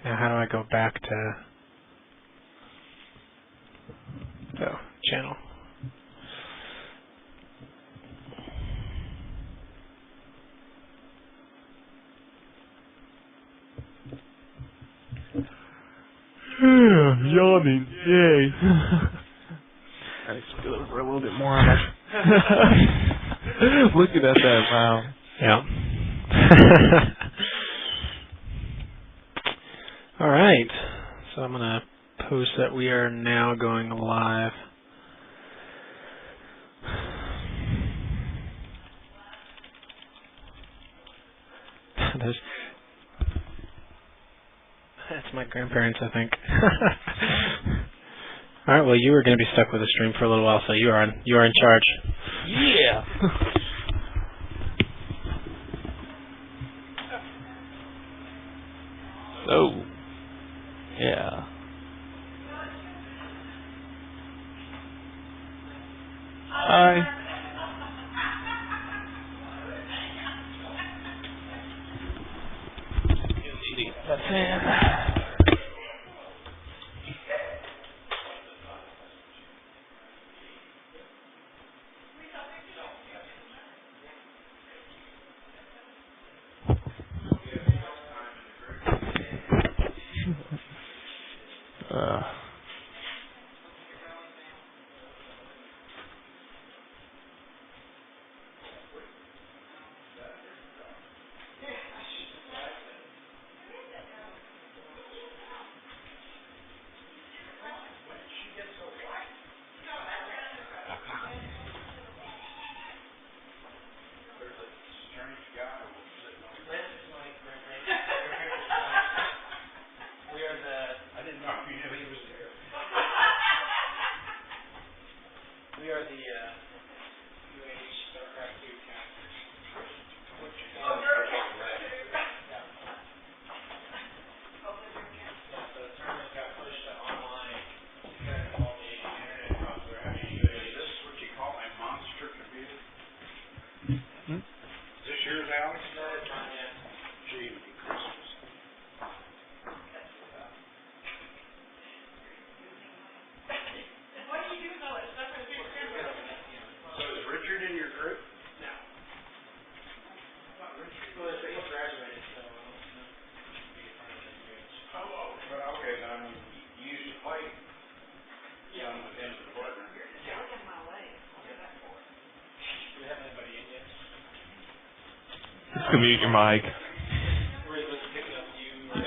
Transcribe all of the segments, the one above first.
Now how do I go back to channel? Yawning. Yay. I just feel it for a little bit more on my looking at that, wow. Yeah. Alright. So I'm gonna post that we are now going live. That's my grandparents, I think. Alright, well you were gonna be stuck with the stream for a little while, so you are in charge. Yeah. Oh. Yeah. Hi. That's it. We are the UAH SC2 Just mute your mic.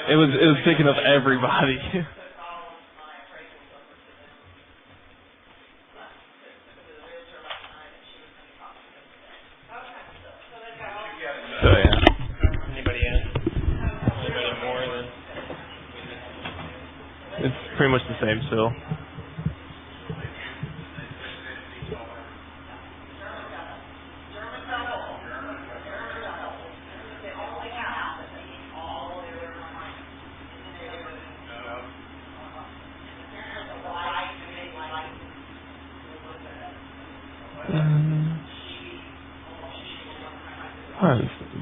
It was picking up everybody. So yeah. Anybody in? Anybody more than? It's pretty much the same still.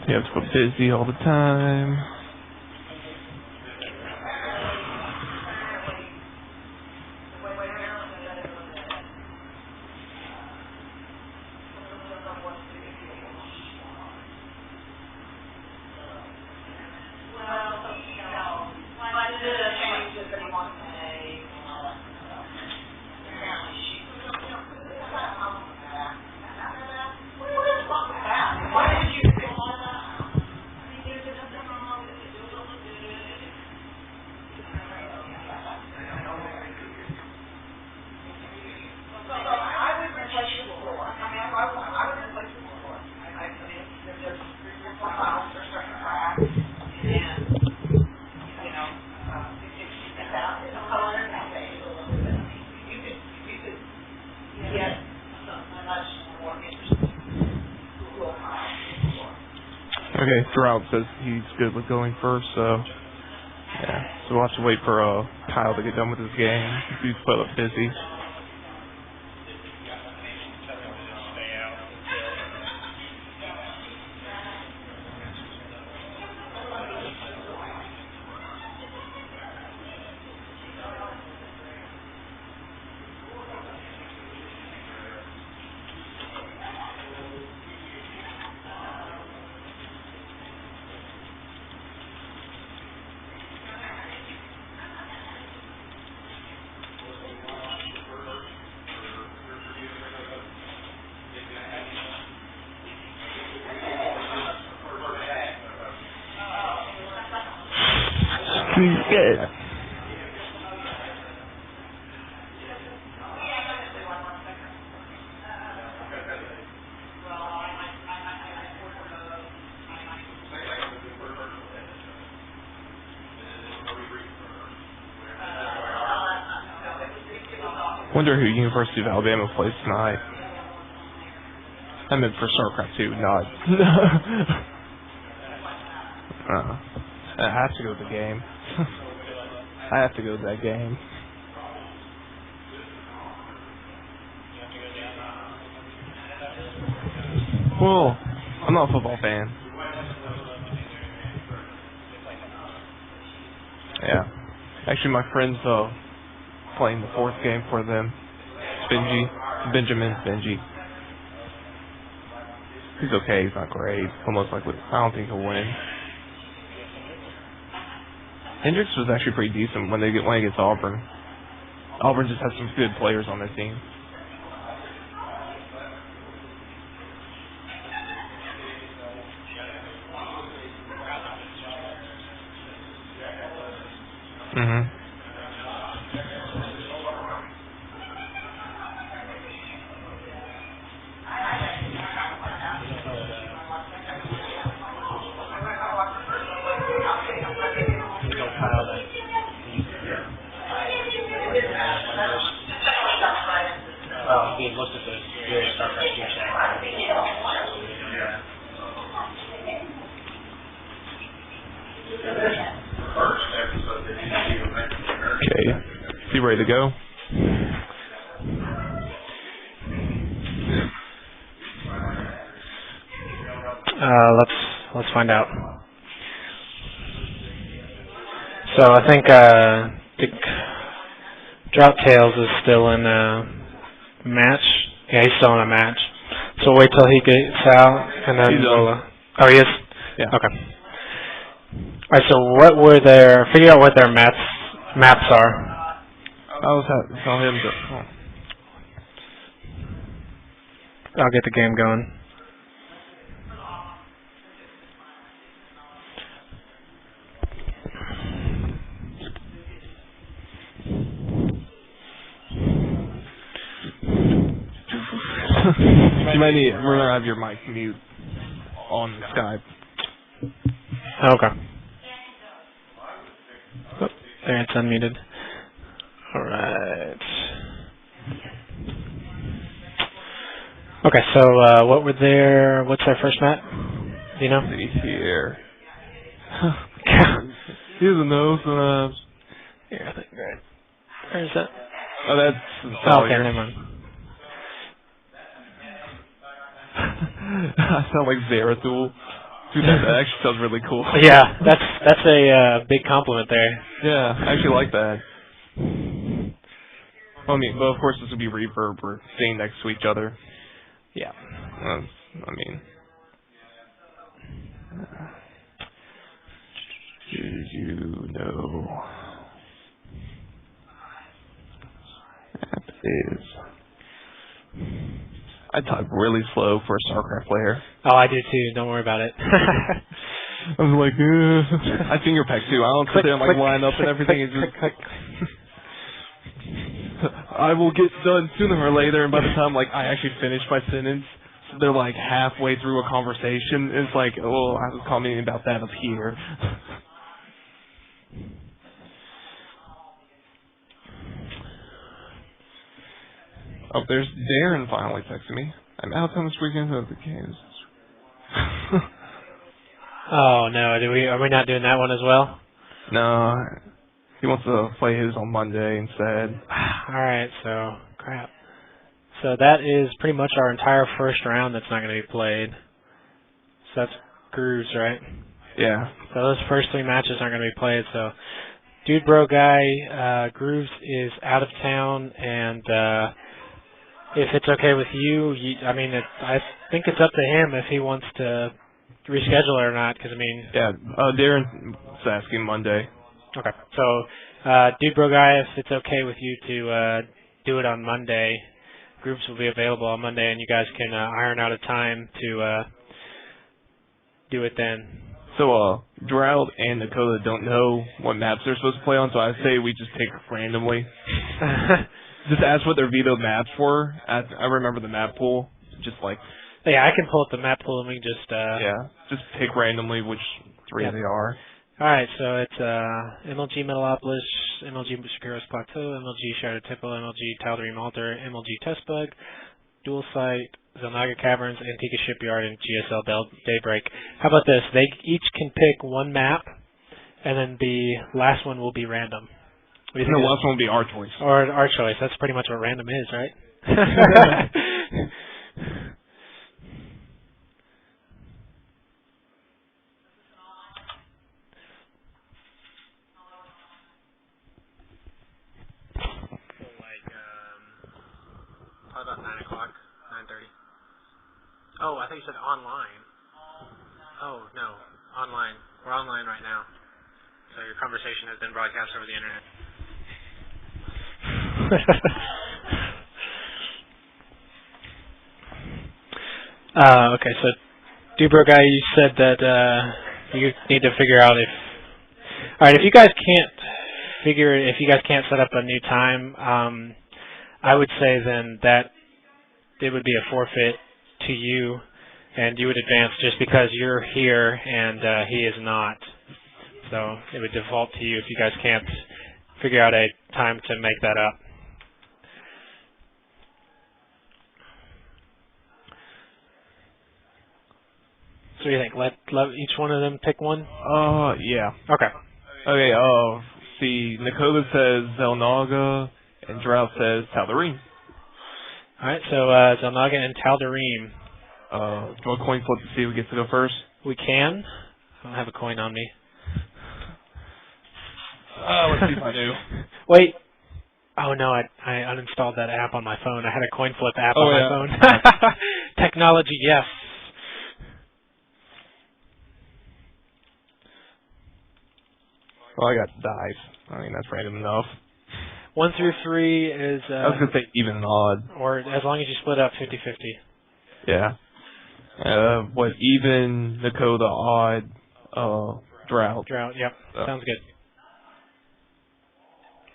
You have to go busy all the time. Okay, Throughout says he's good with going first, so yeah. So we'll have to wait for Kyle to get done with his game. He's quite busy. Yeah. Wonder who University of Alabama plays tonight. I meant for StarCraft 2, not. I have to go to the game. I have to go to that game. Well, I'm not a football fan. Yeah. Actually, my friend's playing the fourth game for them. Benji. He's okay. He's not great. He'll most likely. I don't think he'll win. Hendricks was actually pretty decent when he gets Auburn. Auburn just has some good players on their team. Okay, is he ready to go? Let's find out. So I think Drop Tails is still in a match. Yeah, he's still in a match. So wait till he gets out, and then we'll. Oh, he is. Yeah. Okay. All right. So what were their? Figure out what their maps are. I'll tell him to. Oh. I'll get the game going. You might need. We're gonna have your mic mute on Skype. Okay. Oh, there, it's unmuted. All right. Okay, so what's their first map? Do you know? Let's see here. He doesn't know. So, here, I think, right. Where is that? oh, that's. Oh, okay, never mind. I sound like Zerathul. Dude, that actually sounds really cool. Yeah, that's a big compliment there. Yeah, I actually like that. I mean, but of course this would be reverb. We're sitting next to each other. Yeah. I mean, did you know that is? I type really slow for a StarCraft player. Oh, I do too. Don't worry about it. I was like, I finger peck too. I don't sit there and like line up and everything. It's just I will get done sooner or later, and by the time like I actually finish my sentence, they're like halfway through a conversation. And it's like, oh, I was commenting about that up here. Oh, there's Darren finally texting me. I'm out on this weekend of the games. Oh no, are we not doing that one as well? No, he wants to play his on Monday instead. Alright, so crap. So that is pretty much our entire first round that's not going to be played. So that's Grooves, right? Yeah. So those first three matches aren't going to be played, so Dude Bro Guy, Grooves is out of town, and if it's okay with you, I think it's up to him if he wants to reschedule it or not, because, I mean... Yeah, Darren's asking Monday. Okay, so, Dude Bro Guy, if it's okay with you to do it on Monday, Groups will be available on Monday, and you guys can iron out a time to do it then. So, Drought and Dakota don't know what maps they're supposed to play on, so I say we just pick randomly. Just ask what their vetoed maps were. I remember the map pool. Just like... Yeah, I can pull up the map pool and we can just... yeah, just pick randomly which three they are. Alright, so it's MLG Metalopolis, MLG Shapiro's Plateau, MLG Shattered Temple, MLG Tal'Darim Altar, MLG Testbug, Dual Site, Zelnaga Caverns, Antigua Shipyard, and GSL Daybreak. How about this? They each can pick one map, and then the last one will be random. The last one will be our choice. Or our choice. That's pretty much what random is, right? Probably about 9 o'clock, 9:30. Oh, I think you said online. Oh, no, online. We're online right now. So your conversation has been broadcast over the internet. Okay, so Dubro guy, you said that you need to figure out if... Alright, if you guys can't set up a new time, I would say then that it would be a forfeit to you, and you would advance just because you're here and he is not. So it would default to you if you guys can't figure out a time to make that up. So what do you think? Let each one of them pick one? Yeah. Okay. Okay, see, Nakoda says Zelnaga, and Drought says Tal'Darim. Alright, so Zelnaga and Tal'Darim. Do you want a coin flip to see who gets to go first? We can. I don't have a coin on me. Let's see if I do. Wait. Oh no, I uninstalled that app on my phone. I had a coin flip app on my phone. Technology, yes. Well, I got dice. I mean, that's random enough. 1 through 3 is... I was going to say even and odd. Or as long as you split up 50-50. Yeah. Even, Nakoda, odd, Drought. Drought, yep. Sounds good.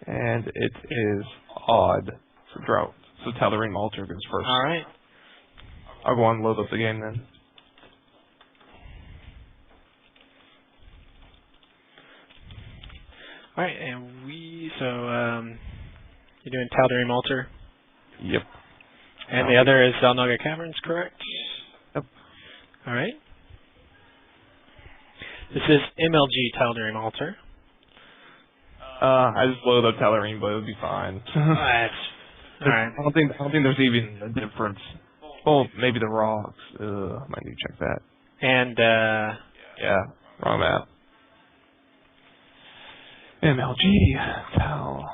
And it is odd for Drought. So Tal'Darim Altar goes first. Alright. I'll go on and load up the game then. Alright, and you're doing Tal'Darim Altar? Yep. And the other is Zelnaga Caverns, correct? Yep. Alright. This is MLG Tal'Darim Altar. I just loaded up Tal'Darim, but it'll be fine. Alright. I don't think there's even a difference. Well, maybe the rocks. Might need to check that. And yeah, wrong map. MLG Tal.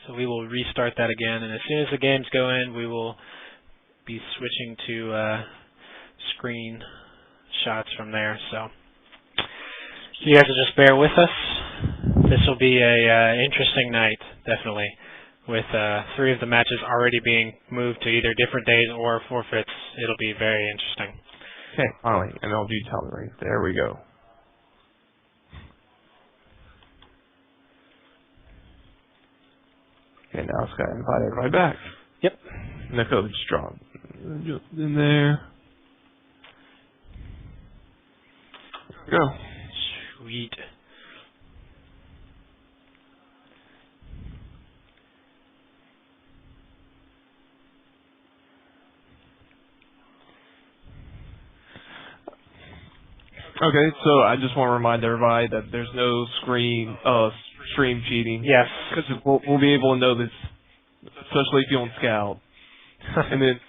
So we will restart that again, and as soon as the games go in, we will be switching to screen shots from there. So you guys will just bear with us. This will be a interesting night, definitely, with 3 of the matches already being moved to either different days or forfeits. It'll be very interesting. Okay, finally, MLG Tal'Darim. There we go. Okay, now it's got to invite everybody back. Yep. Nakoda just dropped in there. Go. Sweet. Okay, so I just want to remind everybody that there's no stream cheating. Yes. Because we'll be able to know this, especially if you don't scout. and then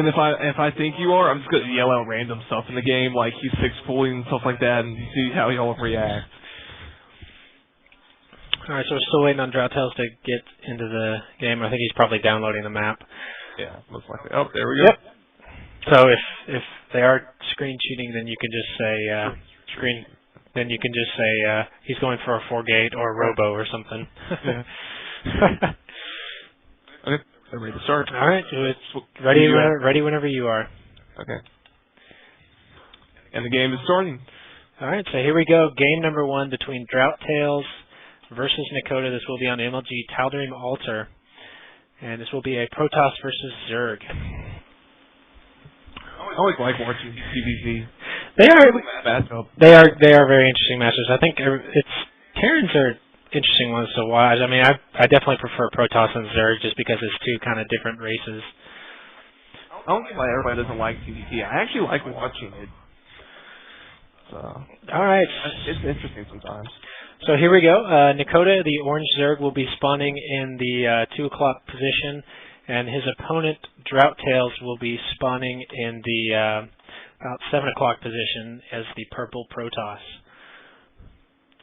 if I think you are, I'm just gonna yell out random stuff in the game, like he's 6-pulling and stuff like that, and see how y'all react. Alright, so we're still waiting on Droughtails to get into the game. I think he's probably downloading the map. Yeah, most likely. Oh, there we go. Yep. So if they are screen cheating, then you can just say Then you can just say he's going for a 4-gate or a robo or something. Yeah. Okay, they're ready to start. All right, it's ready whenever you are. Okay. And the game is starting. All right, so here we go. Game number 1 between Drought Tails versus Nakota. This will be on MLG Taeradun Altar. And this will be a Protoss versus Zerg. I always like watching PvZ. They are matchup. They are very interesting matches. I think Terrans are interesting ones to watch. I mean, I definitely prefer Protoss and Zerg just because it's two kind of different races. I don't think why everybody doesn't like PvP. I actually like watching it. So, all right. It's interesting sometimes. So here we go. Nakota, the orange Zerg, will be spawning in the 2 o'clock position, and his opponent, Drought Tails, will be spawning in the about 7 o'clock position as the purple Protoss.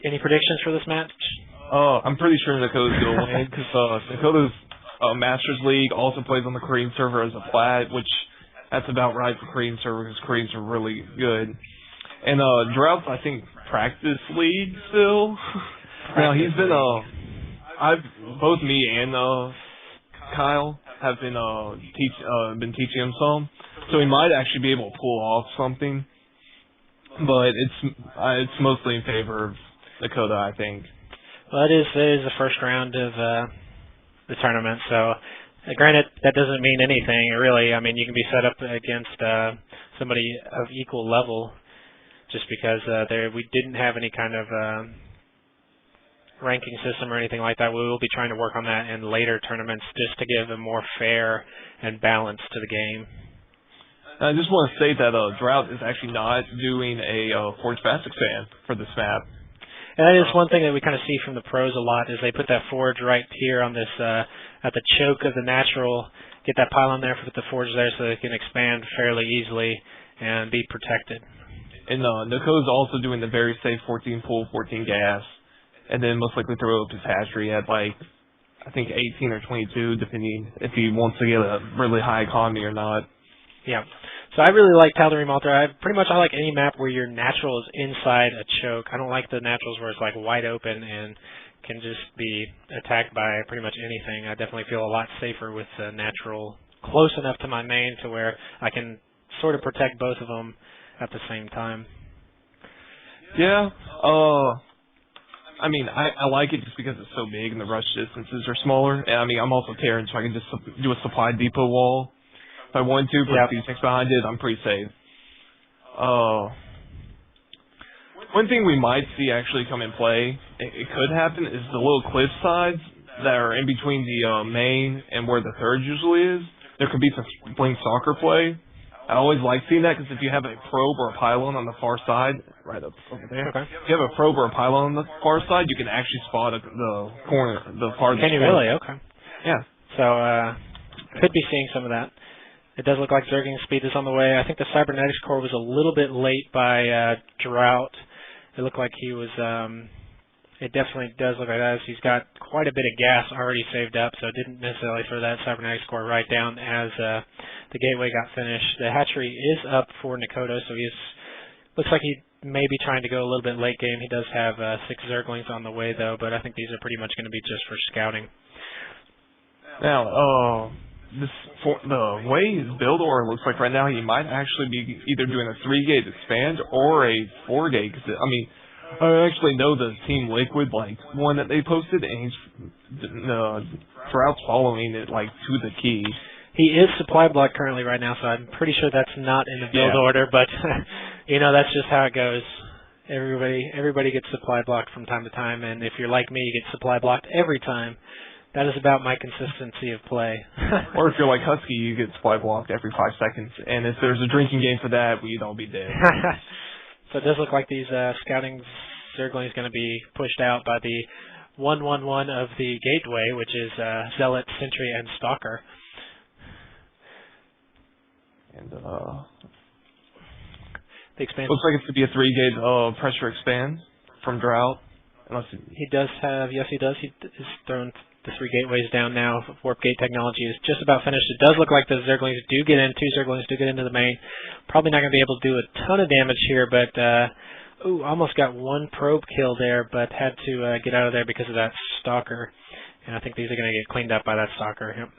Any predictions for this match? I'm pretty sure Nakota's going to win because Nakota's Masters League also plays on the Korean server as a plat, which that's about right for Korean server because Koreans are really good. And Drought's, I think, practice league still. Now he's been both me and Kyle have been teaching him some, so he might actually be able to pull off something. But it's mostly in favor of Nakota, I think. Well, it is the first round of the tournament, so granted that doesn't mean anything really. I mean, you can be set up against somebody of equal level. Just because we didn't have any kind of ranking system or anything like that. We will be trying to work on that in later tournaments just to give a more fair and balance to the game. I just want to state that Drought is actually not doing a Forge Fast expand for this map. And that is one thing that we kind of see from the pros a lot is they put that Forge right here on this, at the choke of the natural, get that pylon there, put the Forge there so they can expand fairly easily and be protected. And Nakota's also doing the very safe 14 pull, 14 gas, and then most likely throw up his hatchery at like, I think 18 or 22, depending if he wants to get a really high economy or not. Yeah. So I really like Taeradun Altar. I like any map where your natural is inside a choke. I don't like the naturals where it's like wide open and can just be attacked by pretty much anything. I definitely feel a lot safer with the natural close enough to my main to where I can sort of protect both of them at the same time. Yeah, I mean, I like it just because it's so big and the rush distances are smaller. And I mean, I'm also Terran, so I can just do a supply depot wall if I want to, put these things behind it. I'm pretty safe. One thing we might see actually come in play, it could happen, is the little cliff sides that are in between the main and where the third usually is. There could be some blink soccer play. I always like seeing that because if you have a probe or a pylon on the far side, right up over there, if you have a probe or a pylon on the far side, you can actually spot the corner, the farthest. Can you really? Okay. Yeah. So, could be seeing some of that. It does look like Zerging speed is on the way. I think the Cybernetics core was a little bit late by Drought. It looked like he was, it definitely does look like that. He's got quite a bit of gas already saved up, so it didn't necessarily throw that Cybernetics core right down as the gateway got finished. The hatchery is up for Nakota, so looks like he may be trying to go a little bit late game. He does have 6 Zerglings on the way, though, but I think these are pretty much going to be just for scouting. Now, the way his build order looks like right now, he might actually be either doing a 3-gate expand or a 4-gate. I mean, I actually know the Team Liquid one that they posted, and Drought's following it to the key. He is supply blocked currently right now, so I'm pretty sure that's not in the build order, but that's just how it goes. Everybody gets supply blocked from time to time, and if you're like me, you get supply blocked every time. That is about my consistency of play. Or if you're like Husky, you get supply blocked every 5 seconds, and if there's a drinking game for that, we'd all be dead. So it does look like these scouting Zergling is going to be pushed out by the 1/1/1 of the gateway, which is Zealot, Sentry, and Stalker. And the expansion looks like it's going to be a 3-gate pressure expand from Drought. He does have, yes, he does. He has thrown the 3 gateways down now. Warp gate technology is just about finished. It does look like the Zerglings do get in. 2 Zerglings do get into the main. Probably not going to be able to do a ton of damage here, but almost got 1 probe kill there, but had to get out of there because of that Stalker. And I think these are going to get cleaned up by that Stalker. Yep.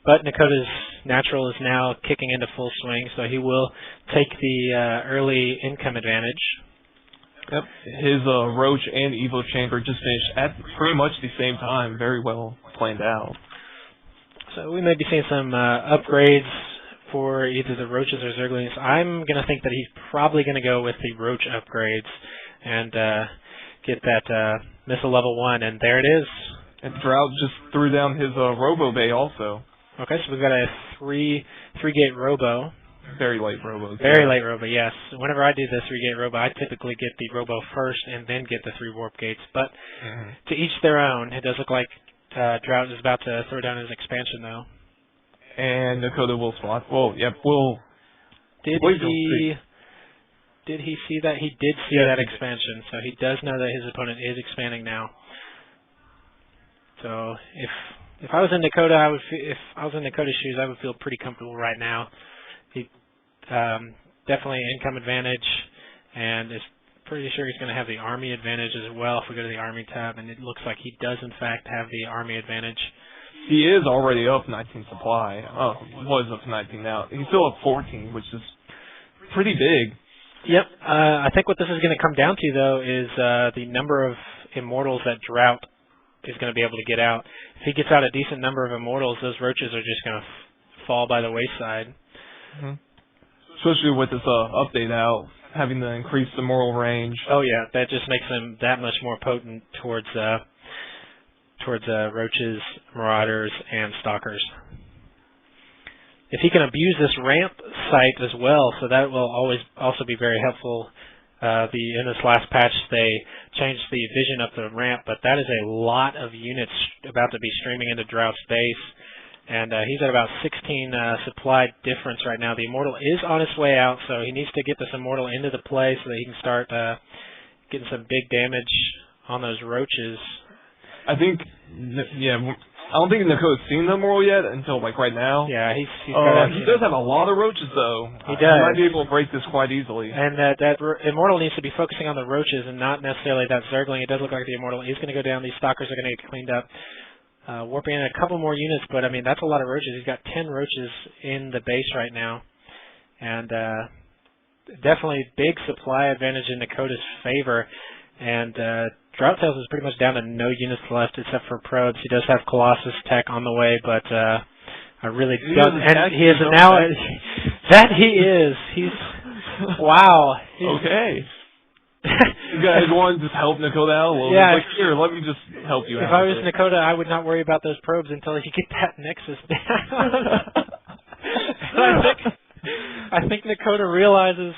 But Nakota's natural is now kicking into full swing, so he will take the early income advantage. Yep. His Roach and Evo Chamber just finished at pretty much the same time. Very well planned out. So we may be seeing some upgrades for either the Roaches or Zerglings. I'm going to think that he's probably going to go with the Roach upgrades and get that missile level 1, and there it is. And Drought just threw down his Robo Bay also. Okay, so we've got a three-gate Robo. Very late Robo. Very late Robo, yes. Whenever I do the 3-gate Robo, I typically get the Robo first and then get the 3 Warp Gates. But to each their own. It does look like Drought is about to throw down his expansion, though. And Nakota will spot. Well, yep, Did he see that? He did see that expansion, so he does know that his opponent is expanding now. So if I was in Dakota, if I was in Dakota's shoes, I would feel pretty comfortable right now. He definitely income advantage, and is pretty sure he's going to have the Army advantage as well if we go to the Army tab, and it looks like he does in fact have the Army advantage. He is already up 19 supply. Oh, was up 19 now. He's still up 14, which is pretty big. Yep. I think what this is going to come down to, though, is the number of Immortals that Drought is going to be able to get out. If he gets out a decent number of Immortals, those Roaches are just going to fall by the wayside. Especially with this update out, having the increased Immortal range. Oh yeah, that just makes them that much more potent towards Roaches, Marauders, and Stalkers. If he can abuse this ramp site as well, so that will also be very helpful. In this last patch, they changed the vision of the ramp, but that is a lot of units about to be streaming into Drought's base. And he's at about 16 supply difference right now. The Immortal is on his way out, so he needs to get this Immortal into the play so that he can start getting some big damage on those Roaches. I think, yeah, I don't think Nakota's seen the Immortal yet until like right now. Yeah, he does have a lot of Roaches though. He does. He might be able to break this quite easily. And that Immortal needs to be focusing on the Roaches and not necessarily that Zergling. It does look like the Immortal is going to go down. These Stalkers are going to get cleaned up. Warping in a couple more units, but I mean that's a lot of Roaches. He's got 10 Roaches in the base right now, and definitely big supply advantage in Nakota's favor. And Droughttails is pretty much down to no units left except for probes. He does have Colossus tech on the way, but I really don't. And he is now. That he is. He's wow. Okay. You guys want to just help Nakota out a little bit? Like, here, let me just help you out. If I was Nakota, I would not worry about those probes until he get that Nexus down. I think Nakota realizes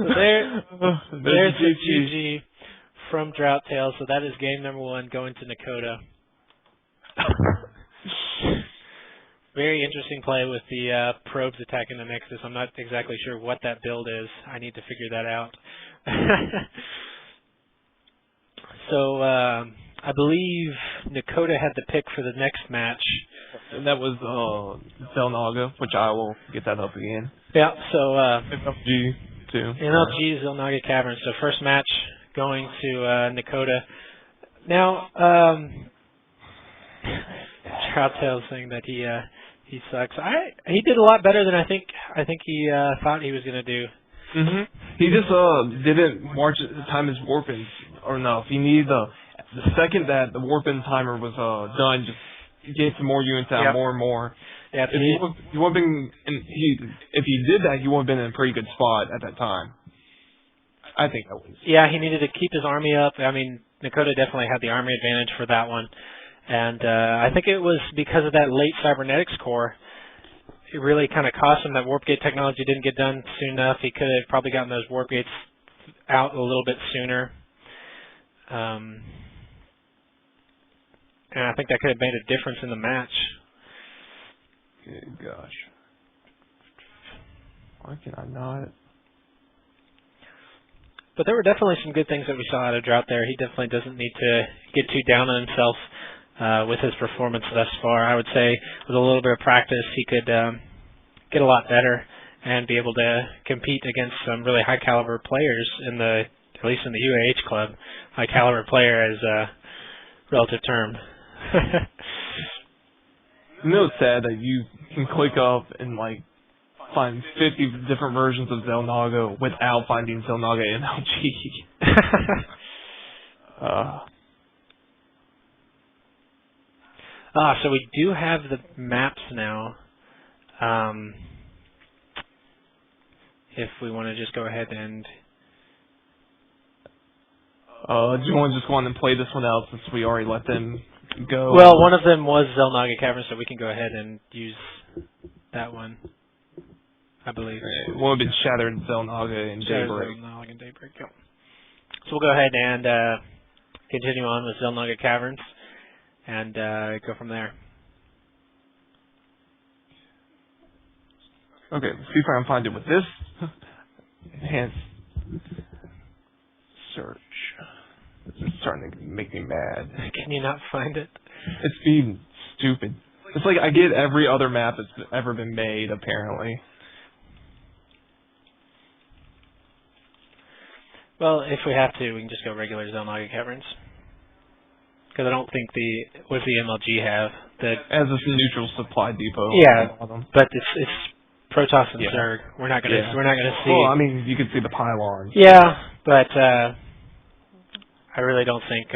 there's the GG from Droughttails, so that is game number 1 going to Nakota. Very interesting play with the probes attacking the Nexus. I'm not exactly sure what that build is. I need to figure that out. So I believe Nakota had the pick for the next match. And that was Zelnaga, which I will get that up again. Yeah, so MLG too. MLG Zelnaga Cavern. So first match going to Nakota. Now Droughttails saying that he sucks. He did a lot better than I think he thought he was going to do. He just didn't time his warping enough. He needed the second that the warping timer was done, just get some more units out, more and more. Yeah, if he did that, he would have been in a pretty good spot at that time. I think that was. Yeah, he needed to keep his army up. I mean, Nakota definitely had the army advantage for that one. And I think it was because of that late cybernetics core. It really kind of cost him that warp gate technology didn't get done soon enough. He could have probably gotten those warp gates out a little bit sooner. And I think that could have made a difference in the match. Good gosh. Why can I not? But there were definitely some good things that we saw out of Drought there. He definitely doesn't need to get too down on himself with his performance thus far. I would say with a little bit of practice, he could get a lot better and be able to compete against some really high caliber players at least in the UAH club. High caliber player is a relative term. You know, it's sad that you can click up and like find 50 different versions of Xel'Naga without finding Xel'Naga MLG. So we do have the maps now. If we want to just go ahead and... do you want to just go on and play this one out since we already let them go? Well, one of them was Xel'Naga Cavern, so we can go ahead and use that one, I believe. Right. One would be Shattered Xel'Naga and Daybreak. Xel'Naga and Daybreak, yep. So we'll go ahead and continue on with Xel'Naga Caverns and go from there. Okay, let's see if I can find it with this. Enhance search. This is starting to make me mad. Can you not find it? It's being stupid. It's like I get every other map that's ever been made, apparently. Well, if we have to, we can just go regular Xel'Naga Caverns. Because I don't think what does the MLG have? As a neutral supply depot. Yeah, but it's Protoss and Zerg. We're not gonna see. Well, I mean, you can see the pylons. Yeah, but I really don't think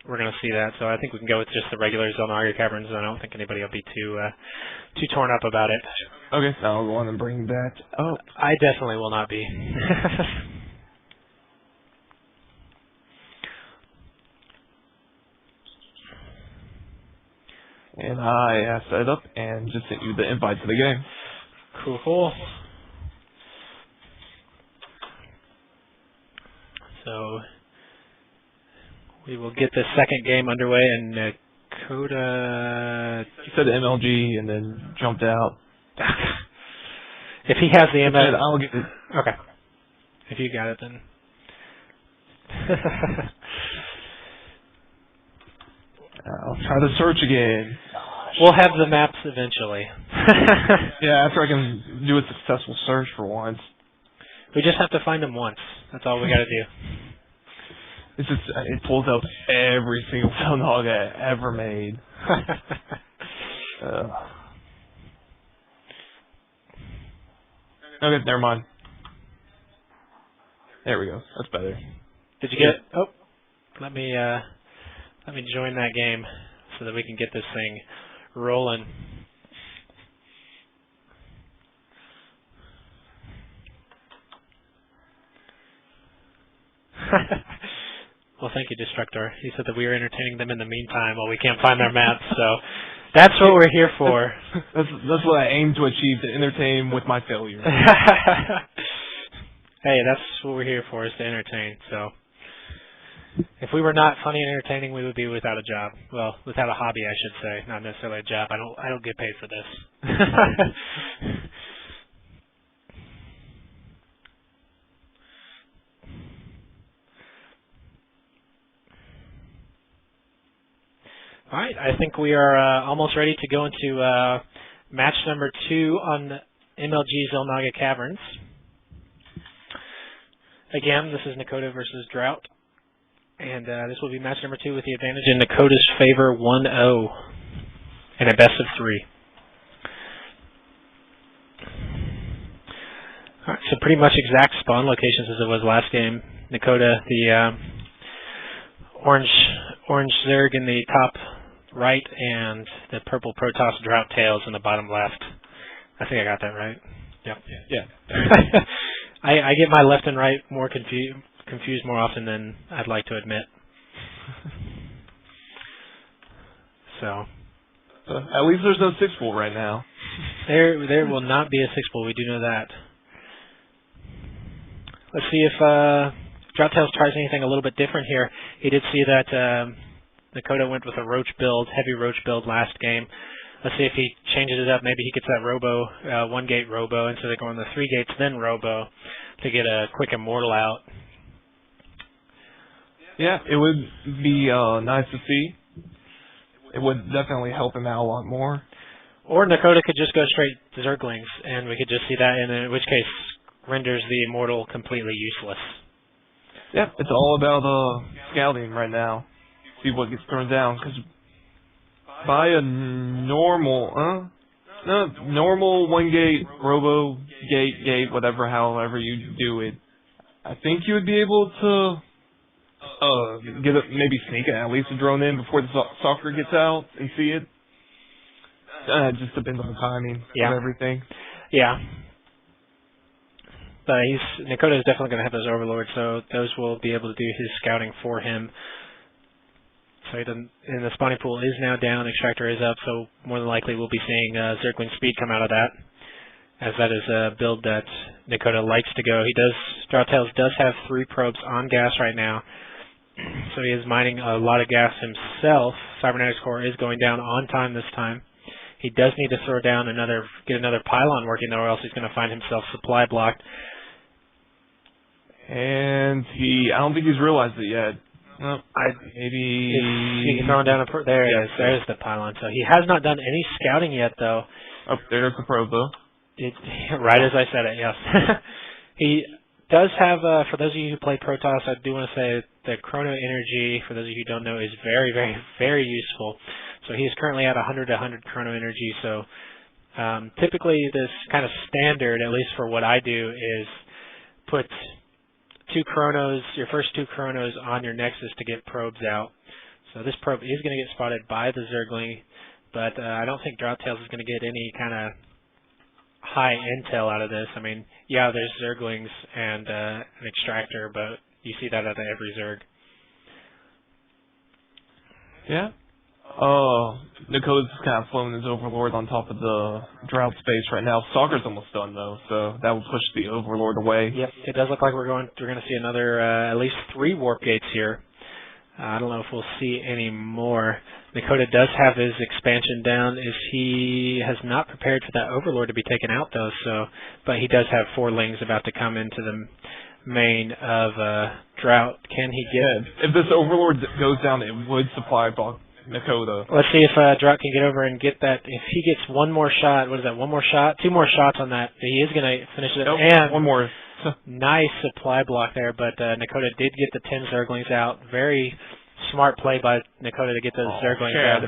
we're gonna see that. So I think we can go with just the regular Xel'Naga Caverns, and I don't think anybody will be too torn up about it. Okay, so I'll go on and bring that up. I definitely will not be. And I set it up and just sent you the invite to the game. Cool. So we will get the second game underway, and Nakoda... He said MLG and then jumped out. If he has the MLG... I'll get it. Okay. If you got it, then... I'll try to search again. We'll have the maps eventually. Yeah, after I can do a successful search for once. We just have to find them once. That's all we gotta do. It's just, it pulls up every single Xel'Naga ever made. Okay, never mind. There we go. That's better. Did you get it? Oh, let me join that game so that we can get this thing rolling. Well, thank you, Destructor. He said that we are entertaining them in the meantime while we can't find their maps, so that's what we're here for. That's what I aim to achieve, to entertain with my failure. Hey, that's what we're here for, is to entertain, so... If we were not funny and entertaining, we would be without a job. Well, without a hobby, I should say, not necessarily a job. I don't get paid for this. All right, I think we are almost ready to go into match number 2 on MLG Xel'Naga Caverns. Again, this is Nakoda versus Drought. And this will be match number 2 with the advantage in Nakoda's favor, 1-0, and a best of 3. All right, so pretty much exact spawn locations as it was last game. Nakoda, the orange Zerg in the top right, and the purple Protoss Drought Tails in the bottom left. I think I got that right. Yep. Yeah. I get my left and right more confused more often than I'd like to admit. So at least there's no 6-pool right now. There will not be a 6-pool, we do know that. Let's see if Droughtails tries anything a little bit different here. He did see that Nakoda went with a Roach build, heavy Roach build last game. Let's see if he changes it up. Maybe he gets that Robo, 1-gate Robo, instead of going the 3 gates, then Robo, to get a quick Immortal out. Yeah, it would be nice to see. It would definitely help him out a lot more. Or Nakoda could just go straight to Zerglings, and we could just see that, and in which case renders the Immortal completely useless. Yep, it's all about scouting right now. See what gets thrown down, because buy a normal, normal 1-gate, gate, whatever, however you do it. I think you would be able to maybe sneak at least a drone in before the soccer gets out and see it. It just depends on the timing of everything. Yeah. But Nakota is definitely going to have those overlords, so those will be able to do his scouting for him. So and the spawning pool is now down, Extractor is up, so more than likely we'll be seeing Zergling Speed come out of that, as that is a build that Nakota likes to go. Droughtails does have 3 probes on gas right now, so he is mining a lot of gas himself. Cybernetics Core is going down on time this time. He does need to throw down get another pylon working though, or else he's going to find himself supply blocked. And I don't think he's realized it yet. Well, maybe he's throwing down there. It is. There's the pylon. So he has not done any scouting yet, though. Oh, there's the probe though. Right as I said it, yes. He does have. For those of you who play Protoss, I do want to say the Chrono Energy, for those of you who don't know, is very, very, very useful. So he is currently at 100 to 100 Chrono Energy. So typically, this kind of standard, at least for what I do, is put 2 chronos, your first 2 chronos on your Nexus to get probes out. So this probe is going to get spotted by the Zergling, but I don't think Droughtails is going to get any kind of high intel out of this. I mean, yeah, there's Zerglings and an Extractor, but you see that out of every Zerg. Yeah. Nakota's kind of flown his Overlord on top of the Drought space right now. Soccer's almost done though, so that will push the Overlord away. Yep, it does look like we're going to see another at least 3 warp gates here. I don't know if we'll see any more. Nakota does have his expansion down. He has not prepared for that Overlord to be taken out though, but he does have 4 lings about to come into the main of Drought. Can he get? If this Overlord goes down, it would supply block Nakota. Let's see if Drought can get over and get that. If he gets one more shot, what is that, 1 more shot? 2 more shots on that. He is going to finish it. Nope, and 1 more. Nice supply block there, but Nakota did get the 10 Zerglings out. Very smart play by Nakota to get those Zerglings out.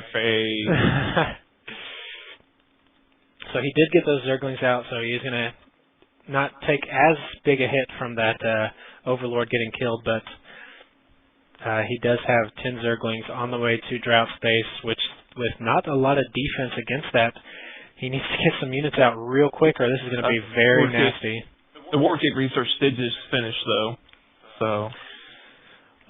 So he did get those Zerglings out, so he's going to not take as big a hit from that Overlord getting killed, but he does have 10 Zerglings on the way to Drought space, which with not a lot of defense against that, he needs to get some units out real quick or this is going to be very nasty. The Wargate research did just finish though, so...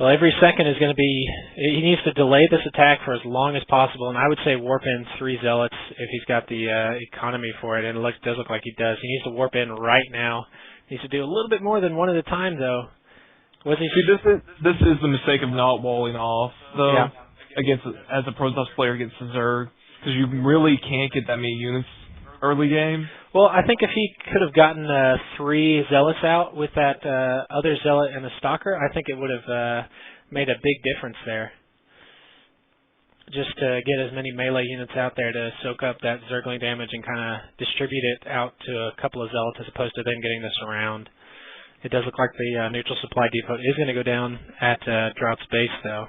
Well, every second is going to be... He needs to delay this attack for as long as possible, and I would say warp in 3 Zealots if he's got the economy for it, and it does look like he does. He needs to warp in right now. He needs to do a little bit more than 1 at a time, though. See, this is the mistake of not walling off, though, as a Protoss player against the Zerg, because you really can't get that many units early game. Well, I think if he could have gotten 3 Zealots out with that other Zealot and the Stalker, I think it would have made a big difference there. Just to get as many melee units out there to soak up that Zergling damage and kind of distribute it out to a couple of Zealots as opposed to then getting this around. It does look like the neutral supply depot is going to go down at Drought's base, though.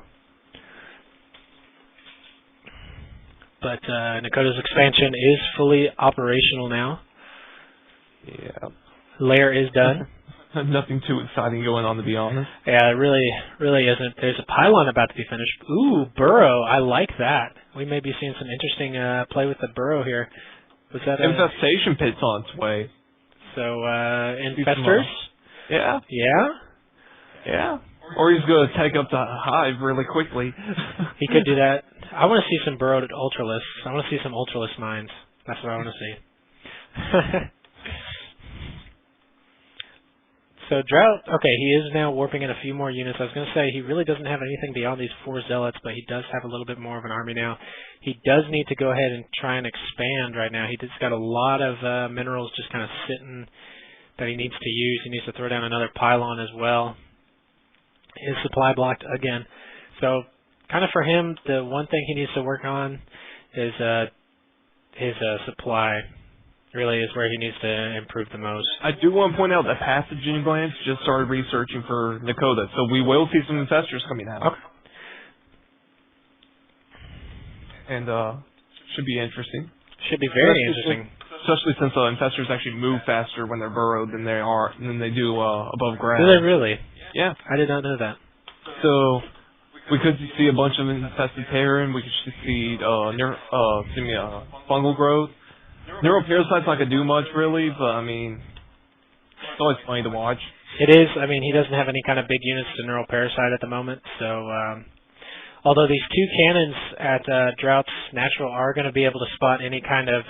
But Nakota's expansion is fully operational now. Yeah. Lair is done. Nothing too exciting going on, to be honest. Yeah, it really isn't. There's a pylon about to be finished. Ooh, burrow. I like that. We may be seeing some interesting play with the burrow here. Was that Infestation pit's on its way. So, infestors? Yeah. Yeah? Yeah. Or he's going to take up the hive really quickly. He could do that. I want to see some burrowed ultralists. I want to see some ultralist mines. That's what I want to see. So Drought, okay, he is now warping in a few more units. I was going to say he really doesn't have anything beyond these 4 Zealots, but he does have a little bit more of an army now. He does need to go ahead and try and expand right now. He's got a lot of minerals just kind of sitting that he needs to use. He needs to throw down another pylon as well. His supply blocked again. So kind of for him, the one thing he needs to work on is his supply. Really is where he needs to improve the most. I do want to point out that Pathogen Glance just started researching for Nakota, so we will see some infestors coming out. Okay. and should be interesting. Should be very interesting. Especially since infestors actually move faster when they're burrowed than they do above ground. Do they really? Yeah. I did not know that. So we could see a bunch of infested Taeradun. We could see fungal growth. Neuroparasite's not gonna do much really, but I mean, it's always funny to watch. It is. I mean, he doesn't have any kind of big units to Neuroparasite at the moment, so. Although these two cannons at Drought's Natural are going to be able to spot any kind of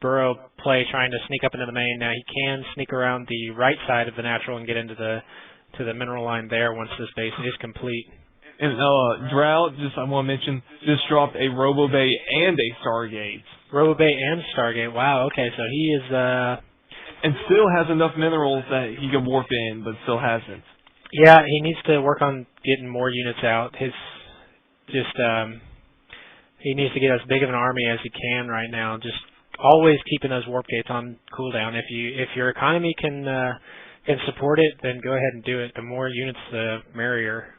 burrow play trying to sneak up into the main. Now he can sneak around the right side of the Natural and get into the mineral line there once this base is complete. And Drought, I want to mention, just dropped a Robo Bay and a Stargate. Robo Bay and Stargate. Wow. Okay, so he is. And still has enough minerals that he can warp in, but still hasn't. Yeah, he needs to work on getting more units out. He needs to get as big of an army as he can right now. Just always keeping those warp gates on cooldown. If your economy can support it, then go ahead and do it. The more units, the merrier.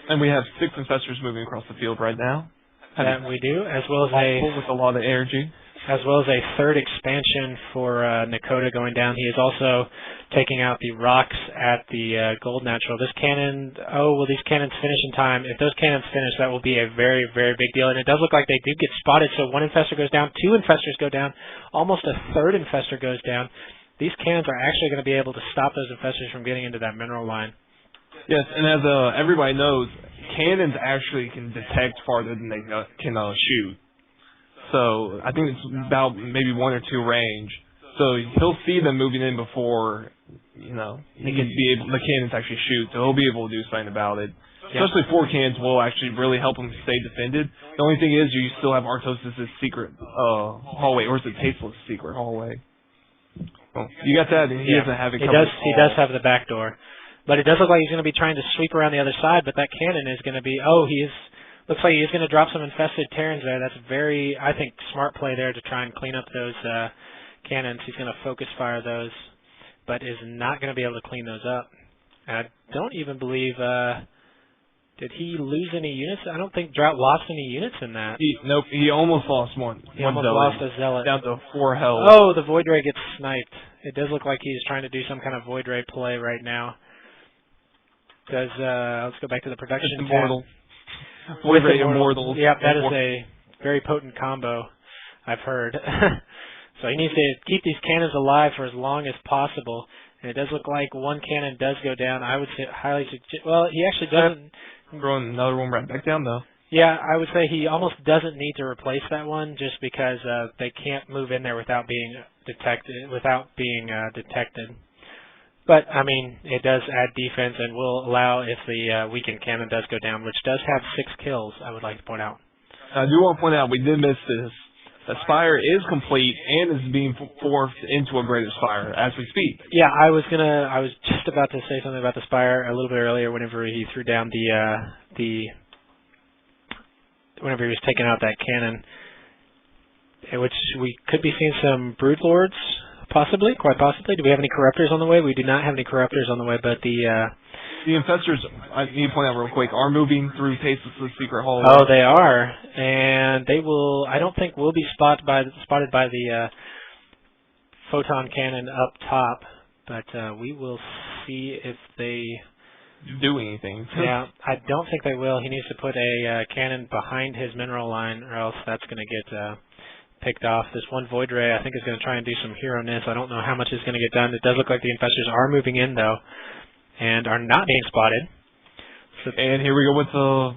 And we have 6 infestors moving across the field right now. That we do, as well as with a lot of energy. As well as a third expansion for Nakota going down. He is also taking out the rocks at the Gold Natural. This cannon, will these cannons finish in time? If those cannons finish, that will be a very, very big deal. And it does look like they do get spotted. So one infestor goes down, 2 infestors go down, almost a third infestor goes down. These cannons are actually going to be able to stop those infestors from getting into that mineral line. Yes, and as everybody knows, cannons actually can detect farther than they can shoot. So I think it's about maybe 1 or 2 range. So he'll see them moving in before, he can be able, the cannons actually shoot. So he'll be able to do something about it. Yeah. Especially 4 cannons will actually really help him stay defended. The only thing is you still have Artos' secret hallway, or is it Tasteless secret hallway? Well, you got that, and he doesn't have it covered. He does have the back door. But it does look like he's going to be trying to sweep around the other side, but that cannon is going to be, looks like he's going to drop some infested Terrans there. That's very, I think, smart play there to try and clean up those cannons. He's going to focus fire those, but is not going to be able to clean those up. And I don't even believe, did he lose any units? I don't think Drought lost any units in that. Nope, he almost lost one. He almost lost a Zealot. Down to 4 health. Oh, the Void Ray gets sniped. It does look like he's trying to do some kind of Void Ray play right now. Let's go back to the production tab. Immortal. Void Ray Immortals. Yep, that is a very potent combo, I've heard. So he needs to keep these cannons alive for as long as possible. And it does look like one cannon does go down. I would say highly suggest. Well, he actually doesn't. Throwing another one right back down, though. Yeah, I would say he almost doesn't need to replace that one just because they can't move in there without being detected. But, I mean, it does add defense and will allow if the weakened cannon does go down, which does have 6 kills, I would like to point out. I do want to point out we did miss this. The Spire is complete and is being forced into a greater Spire as we speak. Yeah, I was just about to say something about the Spire a little bit earlier whenever he threw down whenever he was taking out that cannon, which we could be seeing some Broodlords. Possibly, quite possibly. Do we have any Corruptors on the way? We do not have any Corruptors on the way, but the Infestors, I need to point out real quick, are moving through Tasteless secret hallway. Oh, they are, and they will. I don't think we'll be spotted by the photon cannon up top, but we will see if they do anything. Yeah, I don't think they will. He needs to put a cannon behind his mineral line, or else that's going to get picked off. This one Void Ray, I think, is going to try and do some hero-ness. I don't know how much is going to get done. It does look like the Infestors are moving in, though, and are not being spotted. So, and here we go with the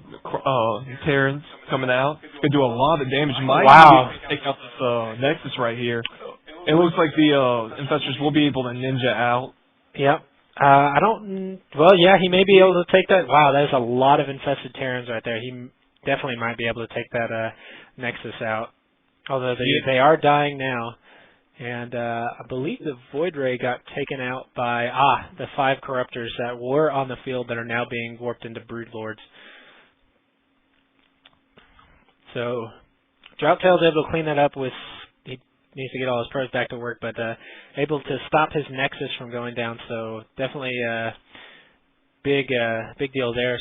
Terrans coming out. It's going to do a lot of damage. Wow. Take out this Nexus right here. It looks like the Infestors will be able to ninja out. Yep. Well, yeah, he may be able to take that. Wow, that is a lot of infested Terrans right there. He definitely might be able to take that Nexus out. Although they are dying now. And I believe the Void Ray got taken out by the 5 Corruptors that were on the field that are now being warped into Broodlords. So Drought's able to clean that up with. He needs to get all his pros back to work, but able to stop his Nexus from going down. So definitely big deal there.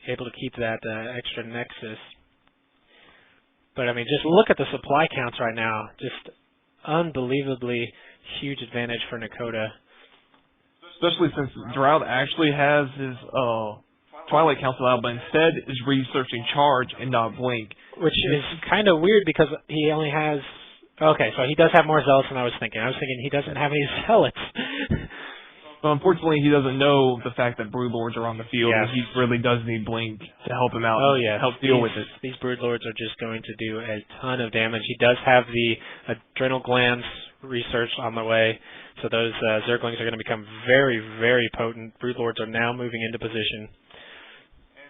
Able to keep that extra Nexus. But, I mean, just look at the supply counts right now. Just unbelievably huge advantage for Nakota. Especially since Drought actually has his Twilight Council out, but instead is researching Charge and not Blink. Which is kind of weird because he only has... Okay, so he does have more Zealots than I was thinking. I was thinking he doesn't have any Zealots. Well, unfortunately, he doesn't know the fact that Broodlords are on the field, Yes. and he really does need Blink to help him out. Oh, yeah. Help deal with it. These Broodlords are just going to do a ton of damage. He does have the adrenal glands research on the way, so those Zerglings are going to become very, very potent. Broodlords are now moving into position.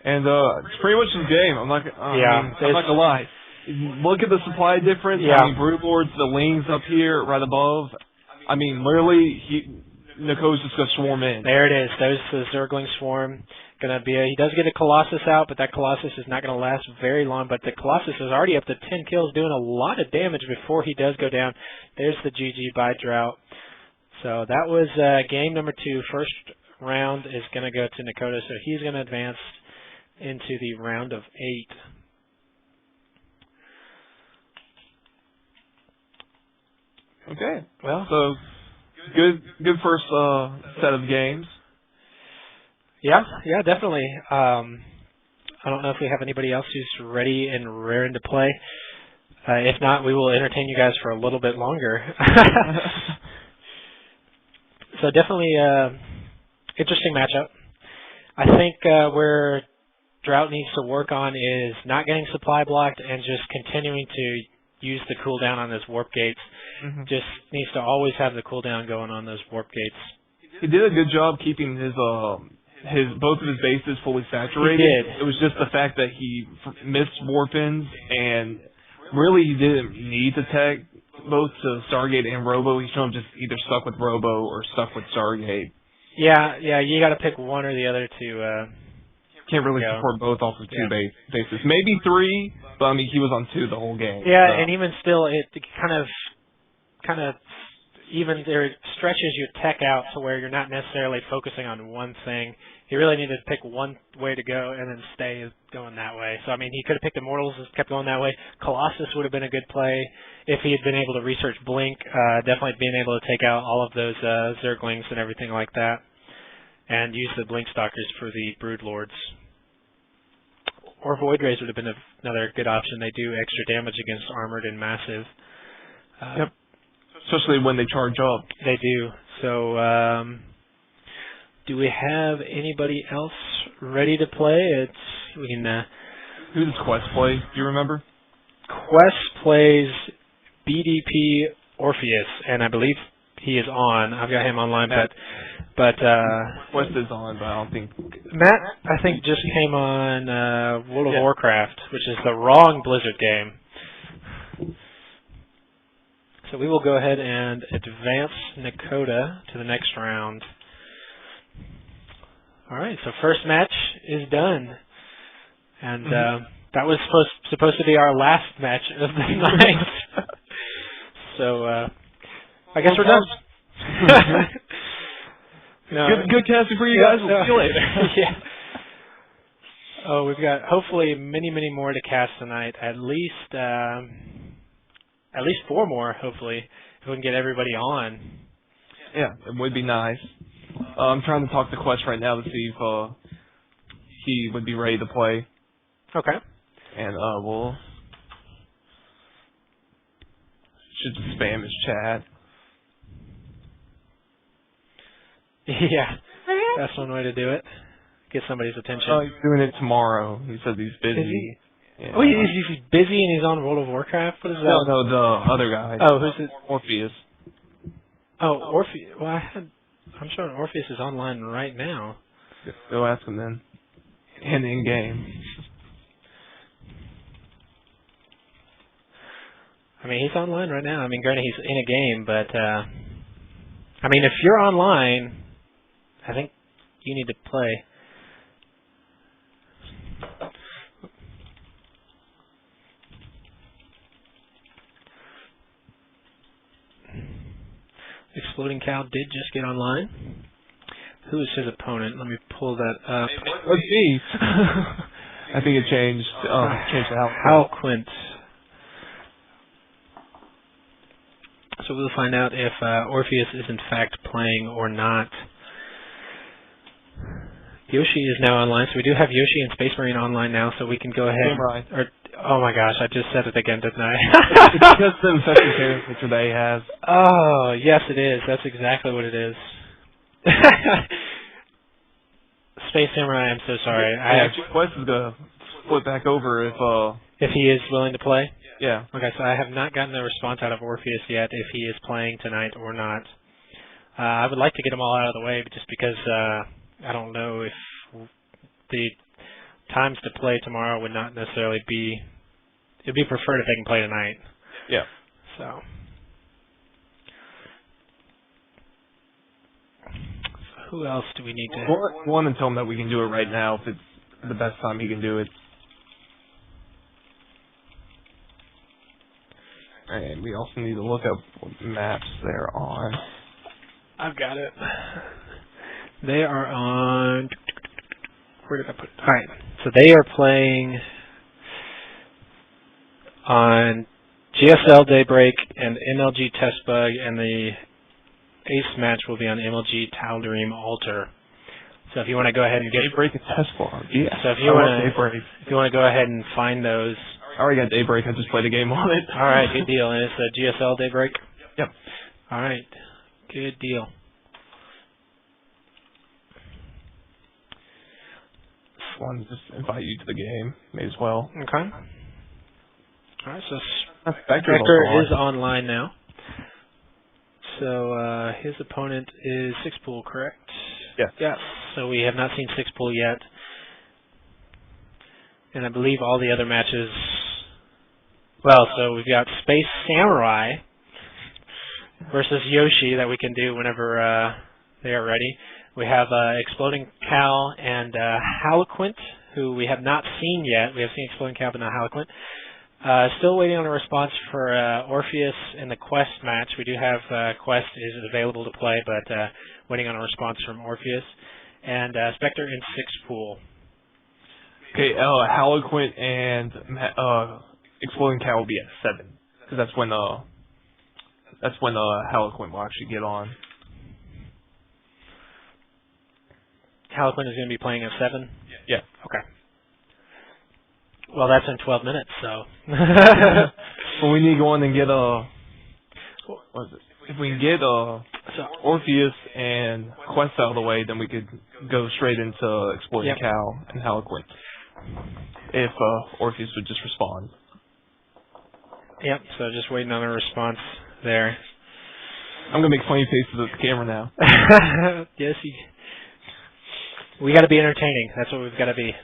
And it's pretty much his game. I'm not gonna lie. Look at the supply difference. Yeah. I mean, Broodlords, the Lings up here, right above. I mean, literally, Nako's just gonna swarm in. There it is. There's the Zergling swarm. He does get a Colossus out, but that Colossus is not going to last very long. But the Colossus is already up to 10 kills, doing a lot of damage before he does go down. There's the GG by Drought. So that was game number 2. First round is going to go to Nakota, so he's going to advance into the round of 8. Okay. Well, so good first set of games. Yeah, definitely. I don't know if we have anybody else who's ready and raring to play. If not, we will entertain you guys for a little bit longer. So definitely interesting matchup. I think where Drought needs to work on is not getting supply blocked and just continuing to use the cooldown on those warp gates. Mm-hmm. Just needs to always have the cooldown going on those warp gates. He did a good job keeping his both of his bases fully saturated. He did. It was just the fact that he missed warp-ins, and really he didn't need to tech both to Stargate and Robo. He should have just either stuck with Robo or stuck with Stargate. Yeah, you got to pick one or the other to. Can't really support both off of 2 bases. Maybe 3, but I mean he was on 2 the whole game. Yeah, so. and even still, it kind of even there stretches your tech out to where you're not necessarily focusing on one thing. He really needed to pick one way to go and then stay going that way. So, I mean, he could have picked Immortals and kept going that way. Colossus would have been a good play if he had been able to research Blink, definitely being able to take out all of those Zerglings and everything like that, and use the Blink Stalkers for the Broodlords. Or Void Rays would have been another good option. They do extra damage against Armored and Massive. Yep. Especially when they charge up. They do. So, do we have anybody else ready to play? We can. Who does Quest play? Do you remember? Quest plays BDP Orpheus, and I believe he is on. I've got him online, but Quest is on, but I don't think Matt, I think, just came on World of Warcraft, which is the wrong Blizzard game. So we will go ahead and advance Nakota to the next round. All right, so first match is done, and that was supposed to be our last match of the night. So I guess we're done. No. Good casting for you guys. We'll see you later. Yeah. Oh, we've got hopefully many more to cast tonight. At least 4 more, hopefully, if we can get everybody on. Yeah, it would be nice. I'm trying to talk to Quest right now to see if he would be ready to play. Okay. And we'll should spam his chat. Yeah, that's one way to do it. Get somebody's attention. Oh, he's doing it tomorrow. He said he's busy. Is he? Yeah. Oh, he's busy and he's on World of Warcraft? What is that? No, the other guy. Oh, who's it? Orpheus. Oh, Orpheus. Well, I'm showing Orpheus is online right now. Go ask him then. And in game. I mean, he's online right now. I mean, granted, he's in a game, but I mean, if you're online, I think you need to play. Exploding Cow did just get online. Who is his opponent? Let me pull that up. Let's see. I think it changed. Changed the Hal Quint. so we'll find out if Orpheus is in fact playing or not. Yoshi is now online, so we do have Yoshi and Space Marine online now, so we can go ahead. Oh my gosh, I just said it again, didn't I? It's because the infection parent picture that he has. Oh, yes it is. That's exactly what it is. Space Samurai, I'm so sorry. Quest is gonna flip back over if he is willing to play? Yeah. Okay, so I have not gotten a response out of Orpheus yet if he is playing tonight or not. I would like to get them all out of the way just because I don't know if the times to play tomorrow would not necessarily be... It would be preferred if they can play tonight. Yeah. So who else do we need to... Go on and tell him that we can do it right now if it's the best time he can do it. And we also need to look up what maps they're on. I've got it. They are on... Where did I put it? Alright, so they are playing on GSL Daybreak and MLG Testbug, and the ace match will be on MLG Tal'Darim Altar. So if you want to go ahead and get... Daybreak and Testbug, yeah. So if you want to go ahead and find those... I already got Daybreak, I just played a game on it. Alright, good deal. And it's a GSL Daybreak? Yep. Alright, good deal. Just wanted to just invite you to the game, may as well. Okay. Alright, so Spectre is online now. So his opponent is 6-pool, correct? Yes. Yeah. So we have not seen 6-pool yet. And I believe all the other matches... Well, so we've got Space Samurai versus Yoshi that we can do whenever they are ready. We have Exploding Cal and Haloquint, who we have not seen yet. We have seen Exploding Cal, but not Haloquint. Still waiting on a response for Orpheus in the Quest match. We do have Quest is available to play, but waiting on a response from Orpheus. And Spectre in 6-pool. Okay, Haloquint and Exploding Cal will be at 7, because that's when Haloquint will actually get on. Haloquint is going to be playing at 7? Yeah. Okay. Well, that's in 12 minutes, so... Well, we need to go on and get what is it? If we can get Orpheus and Quest out of the way, then we could go straight into Exploding Cal and Haloquint. If Orpheus would just respond. Yep, so just waiting on a response there. I'm going to make funny faces at the camera now. Yes, we got to be entertaining. That's what we've got to be.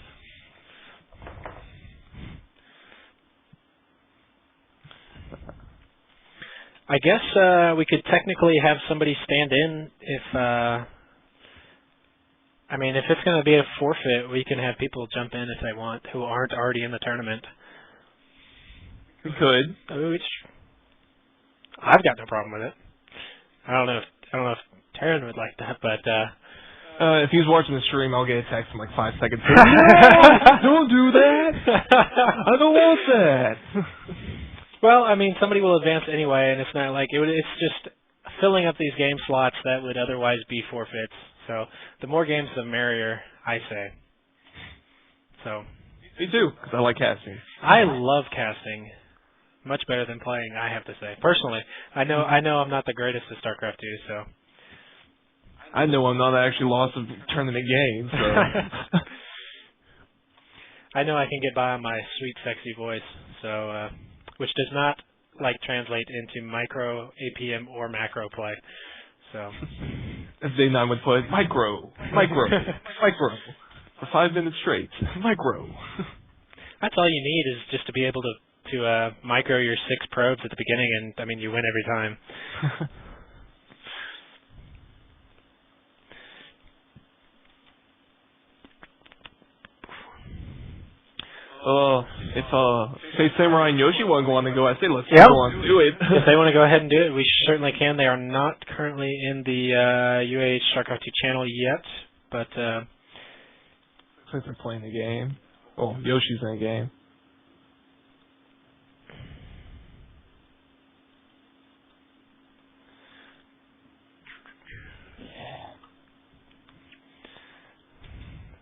I guess we could technically have somebody stand in if... I mean, if it's going to be a forfeit, we can have people jump in if they want who aren't already in the tournament. We could. I've got no problem with it. I don't know if Taeradun would like that, but if he's watching the stream, I'll get a text in like 5 seconds. No, don't do that. I don't want that. Well, I mean, somebody will advance anyway, and it's not like it's just filling up these game slots that would otherwise be forfeits. So the more games, the merrier, I say. So. Me too, because I like casting. I love casting. Much better than playing, I have to say. Personally, I know I'm not the greatest at StarCraft 2, so. I know I'm not actually lost a tournament game, so. I know I can get by on my sweet, sexy voice, so which does not translate into micro, APM, or macro play. So. As Day 9 would put, micro. For 5 minutes straight. Micro. That's all you need is just to be able to micro your 6 probes at the beginning, and I mean you win every time. If Space Samurai and Yoshi want to go on and go, I say let's go on and do it. If they want to go ahead and do it, we certainly can. They are not currently in the UAH StarCraft 2 channel yet, but looks like they're playing the game. Oh, Yoshi's in the game.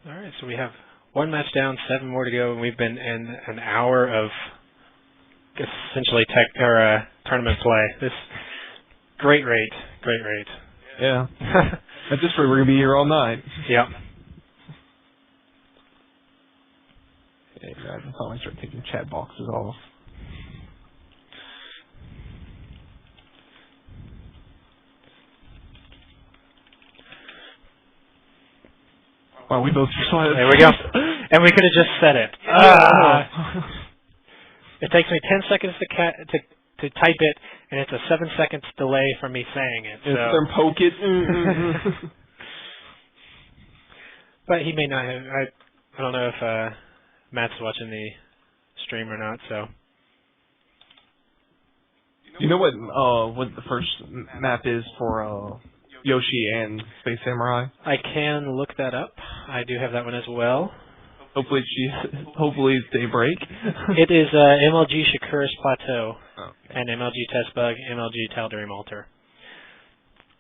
All right, so we have one match down, 7 more to go, and we've been in an hour of essentially tournament play. This great rate. Yeah. At this rate, we're gonna be here all night. Yep. Yeah, guys, I thought I start taking chat boxes off. Wow, we both decided. There we go. And we could have just said it. It takes me 10 seconds to type it, and it's a 7 seconds delay from me saying it. So. Poke it. But he may not have. I don't know if Matt's watching the stream or not. So. You know what the first map is for Yoshi and Space Samurai? I can look that up. I do have that one as well. Hopefully it's Daybreak. It is MLG Shakura's Plateau Okay. and MLG Testbug, MLG Taeradun Altar.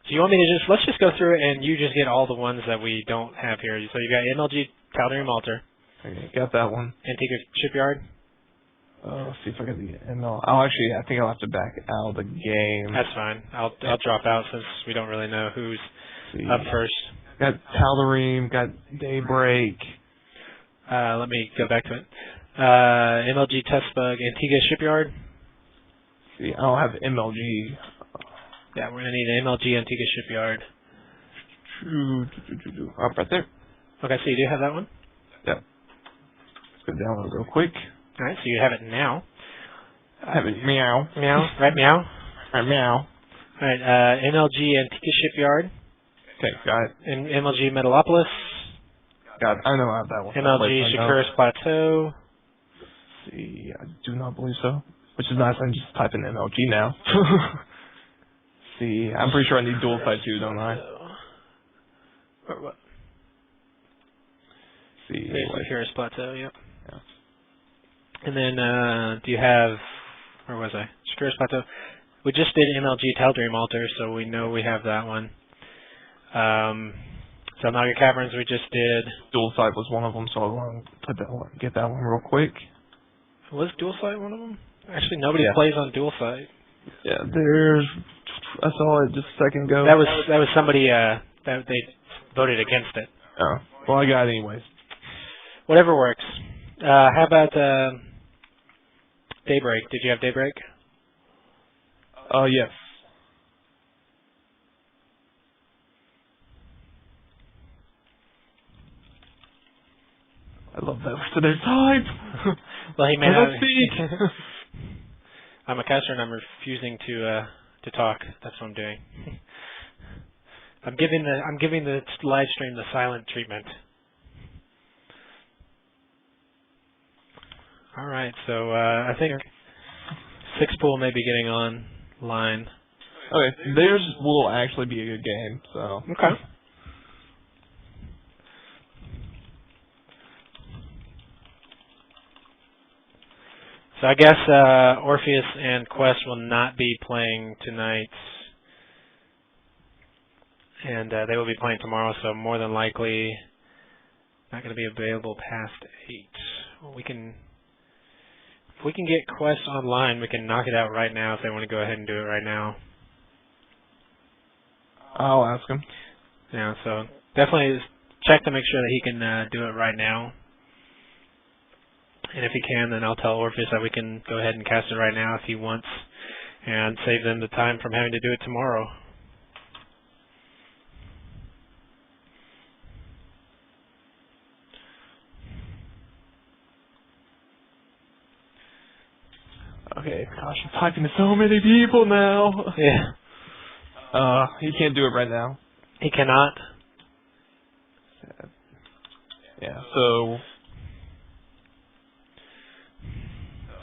So you want me to let's just go through it and you just get all the ones that we don't have here. So you got MLG Taeradun Altar. Okay, got that one. Antigua Shipyard. Let's see if I got the ML. I think I'll have to back out of the game. That's fine. I'll drop out since we don't really know who's up first. Got Taeradun, got Daybreak. Let me go back to it. MLG Testbug, Antigua Shipyard. See, I don't have MLG. Yeah, we're gonna need an MLG Antigua Shipyard. Up right there. Okay, so you do have that one? Yep. Let's go download real quick. Alright, so you have it now. I have it. Meow. Meow, right, meow? Right, meow. Alright, MLG Antigua Shipyard. Okay, got it. And MLG Metalopolis. Got it. I know I have that one. MLG Shakura's Plateau. Let's see, I do not believe so. Which is nice, I can just type in MLG now. See, I'm pretty sure I need dual side too, don't I? Or what? See, Shakura's Plateau, yep. Yeah. And then, do you have, where was I? Shakura's Plateau. We just did MLG Taeradun Altar, so we know we have that one. Naga Caverns we just did. Dual side was one of them, so I'll put that one, get that one real quick. Was dual side one of them? Actually, nobody plays on dual side. Yeah, I saw it just a second ago. That was somebody that they voted against it. Oh, well, I got it anyways. Whatever works. How about Daybreak? Did you have Daybreak? Yes. I love that for their type. Well, he may have. Speak. I'm a caster and I'm refusing to talk. That's what I'm doing. I'm giving the live stream the silent treatment. All right, so I think Six Pool may be getting online. Okay, theirs will actually be a good game. So okay. So I guess Orpheus and Quest will not be playing tonight, and they will be playing tomorrow. So more than likely, not going to be available past 8. Well, if we can get Quest online, we can knock it out right now if they want to go ahead and do it right now. I'll ask him. Yeah, so definitely check to make sure that he can do it right now. And if he can, then I'll tell Orpheus that we can go ahead and cast it right now if he wants, and save them the time from having to do it tomorrow. Okay, gosh, I'm typing to so many people now. Yeah. He can't do it right now. He cannot? Yeah, so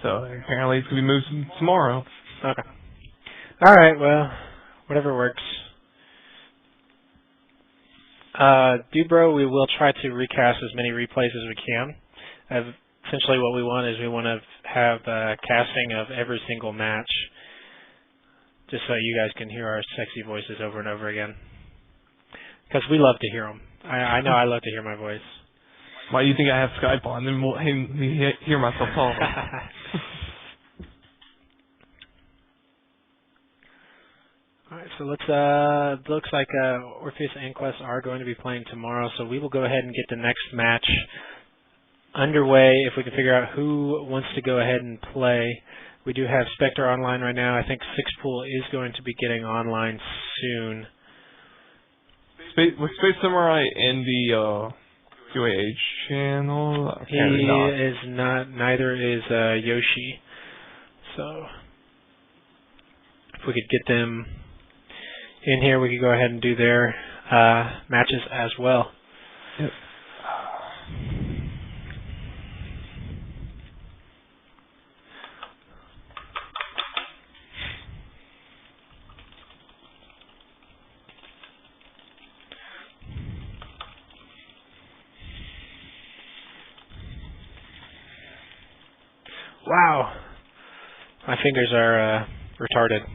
apparently it's going to be moved tomorrow. Okay. Alright, well, whatever works. Dubro, we will try to recast as many replays as we can. Essentially what we want is we want to have casting of every single match, just so you guys can hear our sexy voices over and over again. Because we love to hear them. I know I love to hear my voice. Why do you think I have Skype on? Then we'll hear myself talk. Alright, so let's, looks like, Orpheus and Quest are going to be playing tomorrow, so we will go ahead and get the next match underway if we can figure out who wants to go ahead and play. We do have Spectre online right now. I think Sixpool is going to be getting online soon. Was Space Samurai in the UAH channel? He is not. Neither is Yoshi. So if we could get them in here, we could go ahead and do their matches as well. Yep. Wow. My fingers are retarded.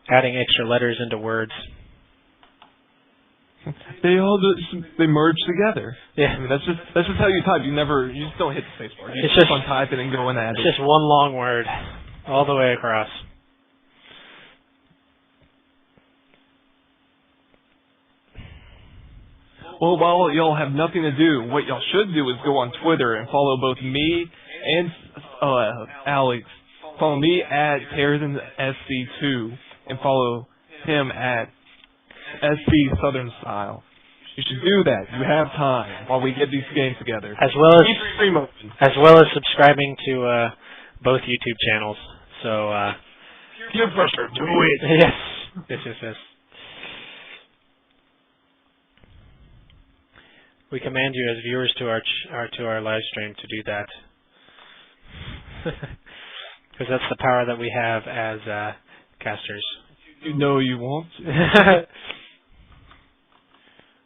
Adding extra letters into words. They merge together. Yeah. I mean, that's just how you type. You just don't hit the space bar. You It's just just on type and then go and add It's just one long word all the way across. Well, while y'all have nothing to do, what y'all should do is go on Twitter and follow both me and Alex. Follow me at Taeradun SC2 and follow him at SCSouthernStyle. You should do that. You have time while we get these games together. As well as keep the stream open. As well as subscribing to both YouTube channels. So peer pressure, do it. Yes. We command you as viewers to our live stream to do that, because that's the power that we have as casters. You know you won't.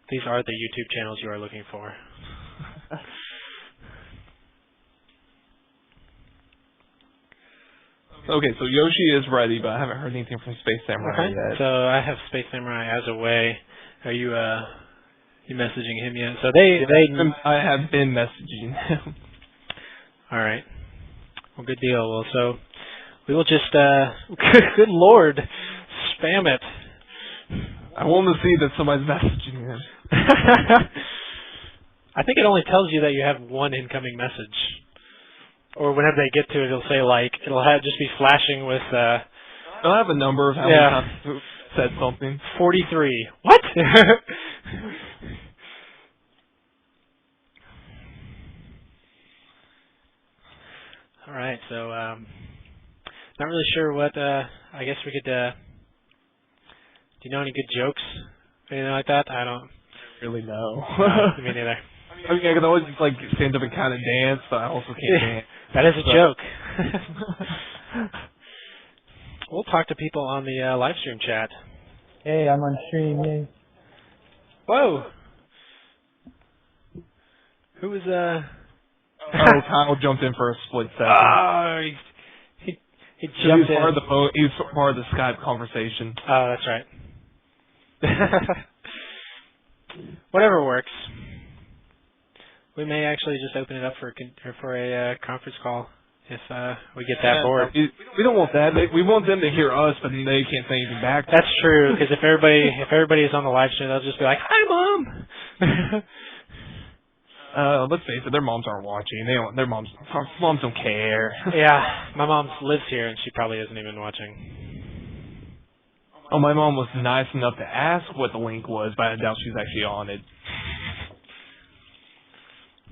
These are the YouTube channels you are looking for. Okay, so Yoshi is ready, but I haven't heard anything from Space Samurai yet. So I have Space Samurai as away. Are you you messaging him yet? So I have been messaging him. All right. Well, good deal. Well, so we will just good Lord, spam it. I want to see that somebody's messaging him. I think it only tells you that you have one incoming message. Or whenever they get to it, it'll say it'll just be flashing with I'll have a number of how many times you said something. 43. What? All right, so not really sure what. I guess we could. Do you know any good jokes, anything like that? I don't really know. No, me neither. I mean, I can always just stand up and kind of dance, but I also can't dance. That is a joke. We'll talk to people on the live stream chat. Hey, I'm on stream. Yay. Whoa. Who was Oh, Kyle jumped in for a split second. Oh, he jumped in. He was part of the Skype conversation. Oh, that's right. Whatever works. We may actually just open it up for a conference call if we get that bored. We don't want that. We want them to hear us, but then they can't say anything back. That's true, because if everybody is on the live stream, they'll just be like, "Hi, Mom." Let's face it, their moms aren't watching. Their moms don't care. Yeah, my mom lives here, and she probably isn't even watching. Oh, my mom was nice enough to ask what the link was, but I doubt she's actually on it.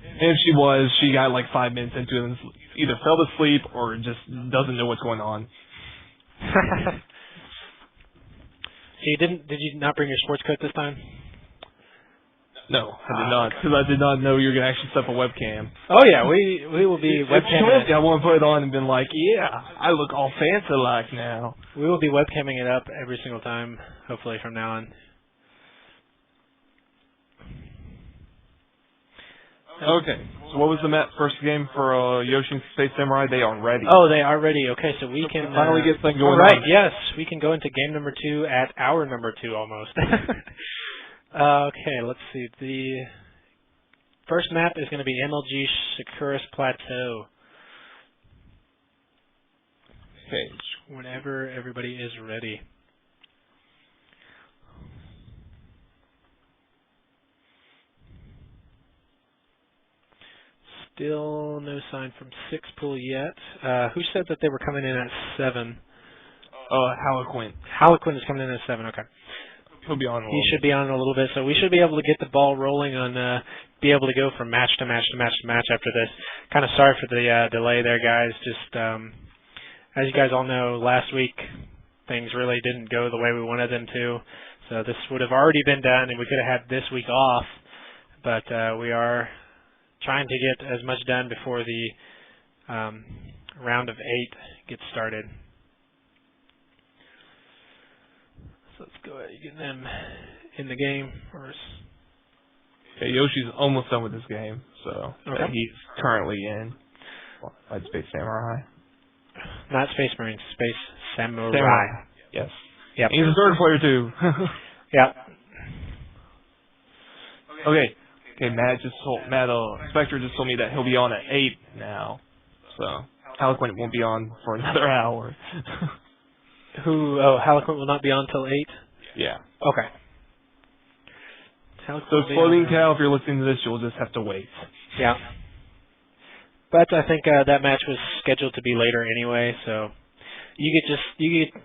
And if she was, she got 5 minutes into it and either fell asleep or just doesn't know what's going on. So did you not bring your sports coat this time? No, I did not, because I did not know you were going to actually set up a webcam. Oh yeah, we will be webcamming it. I want to put it on and been like, yeah, I look all fancy-like now. We will be webcamming it up every single time, hopefully from now on. Okay, So what was the first game for Yoshi and Space Samurai? They are ready. Oh, they are ready. Okay, so we can finally get things going all right, on. yes, we can go into game number 2 at hour number 2 almost. Okay, let's see. The first map is going to be MLG Sakura's Plateau. Okay. Whenever everybody is ready. Still no sign from Six Pool yet. Who said that they were coming in at 7? Haloquint. Haloquint is coming in at 7, okay. He'll be on a little He should be on a little bit, so we should be able to get the ball rolling on, be able to go from match to match to match to match after this. Kind of sorry for the delay there, guys. Just, as you guys all know, last week things really didn't go the way we wanted them to. So this would have already been done, and we could have had this week off. But we are trying to get as much done before the round of 8 gets started. So let's go ahead and get them in the game first. Okay, Yoshi's almost done with this game, so okay. He's currently in Space Samurai. Not Space Marine, Space Samurai. Yes. Yep. He's a third player too. Yep. Okay. Spectre just told me that he'll be on at 8 now. So Haloquint won't be on for another hour. Haloquint will not be on till 8? Yeah. Okay. So Floating Cow, if you're listening to this, you'll just have to wait. Yeah. But I think that match was scheduled to be later anyway, so you get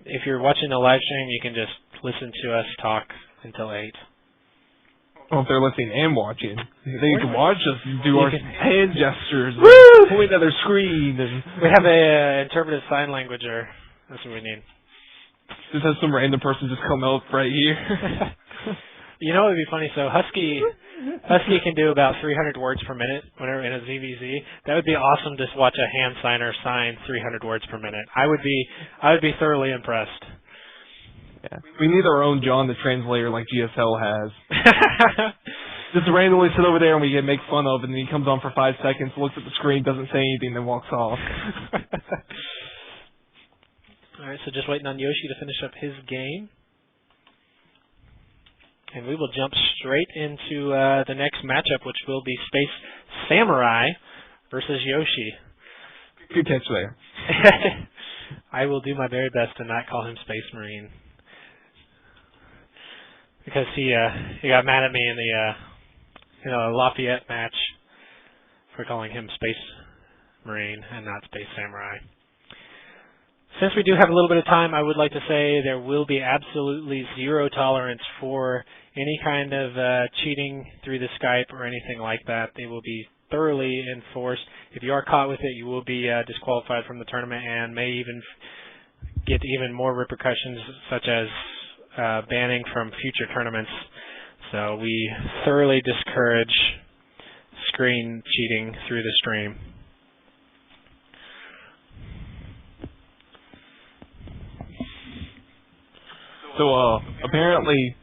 if you're watching the live stream, you can just listen to us talk until 8. Well, if they're listening and watching, they can watch us do our hand gestures, point at their screen, and we have a interpretive sign languager. That's what we need. Just have some random person just come up right here. You know what would be funny? So Husky can do about 300 words per minute whenever in a ZVZ. That would be awesome to watch a hand signer sign 300 words per minute. I would be thoroughly impressed. Yeah. We need our own John the Translator like GSL has. Just randomly sit over there and we get make fun of, and then he comes on for 5 seconds, looks at the screen, doesn't say anything, then walks off. Alright, so just waiting on Yoshi to finish up his game. And we will jump straight into the next matchup, which will be Space Samurai versus Yoshi. Good catch there. I will do my very best to not call him Space Marine. Because he got mad at me in the Lafayette match for calling him Space Marine and not Space Samurai. Since we do have a little bit of time, I would like to say there will be absolutely zero tolerance for any kind of cheating through the Skype or anything like that. They will be thoroughly enforced. If you are caught with it, you will be disqualified from the tournament and may even get even more repercussions, such as banning from future tournaments. So we thoroughly discourage screen cheating through the stream. So apparently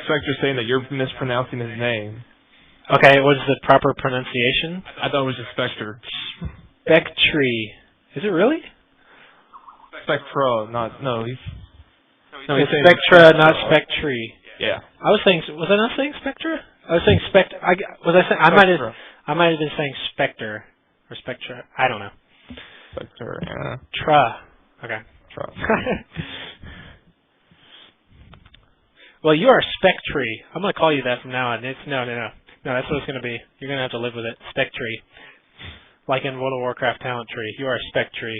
Spectre's saying that you're mispronouncing his name. Okay, what is the proper pronunciation? I thought it was just Spectre. Spectre. Is it really? Spectra, he's saying Spectra, not Spectre. Yeah. Was I not saying Spectra? I was saying Spect. I might have been saying Spectre or Spectra. I don't know. Spectre. Yeah. Tra. Okay. Tra. Well, you are Spectre. I'm gonna call you that from now on. No. That's what it's gonna be. You're gonna have to live with it. Spectre. Like in World of Warcraft talent tree. You are Spectre.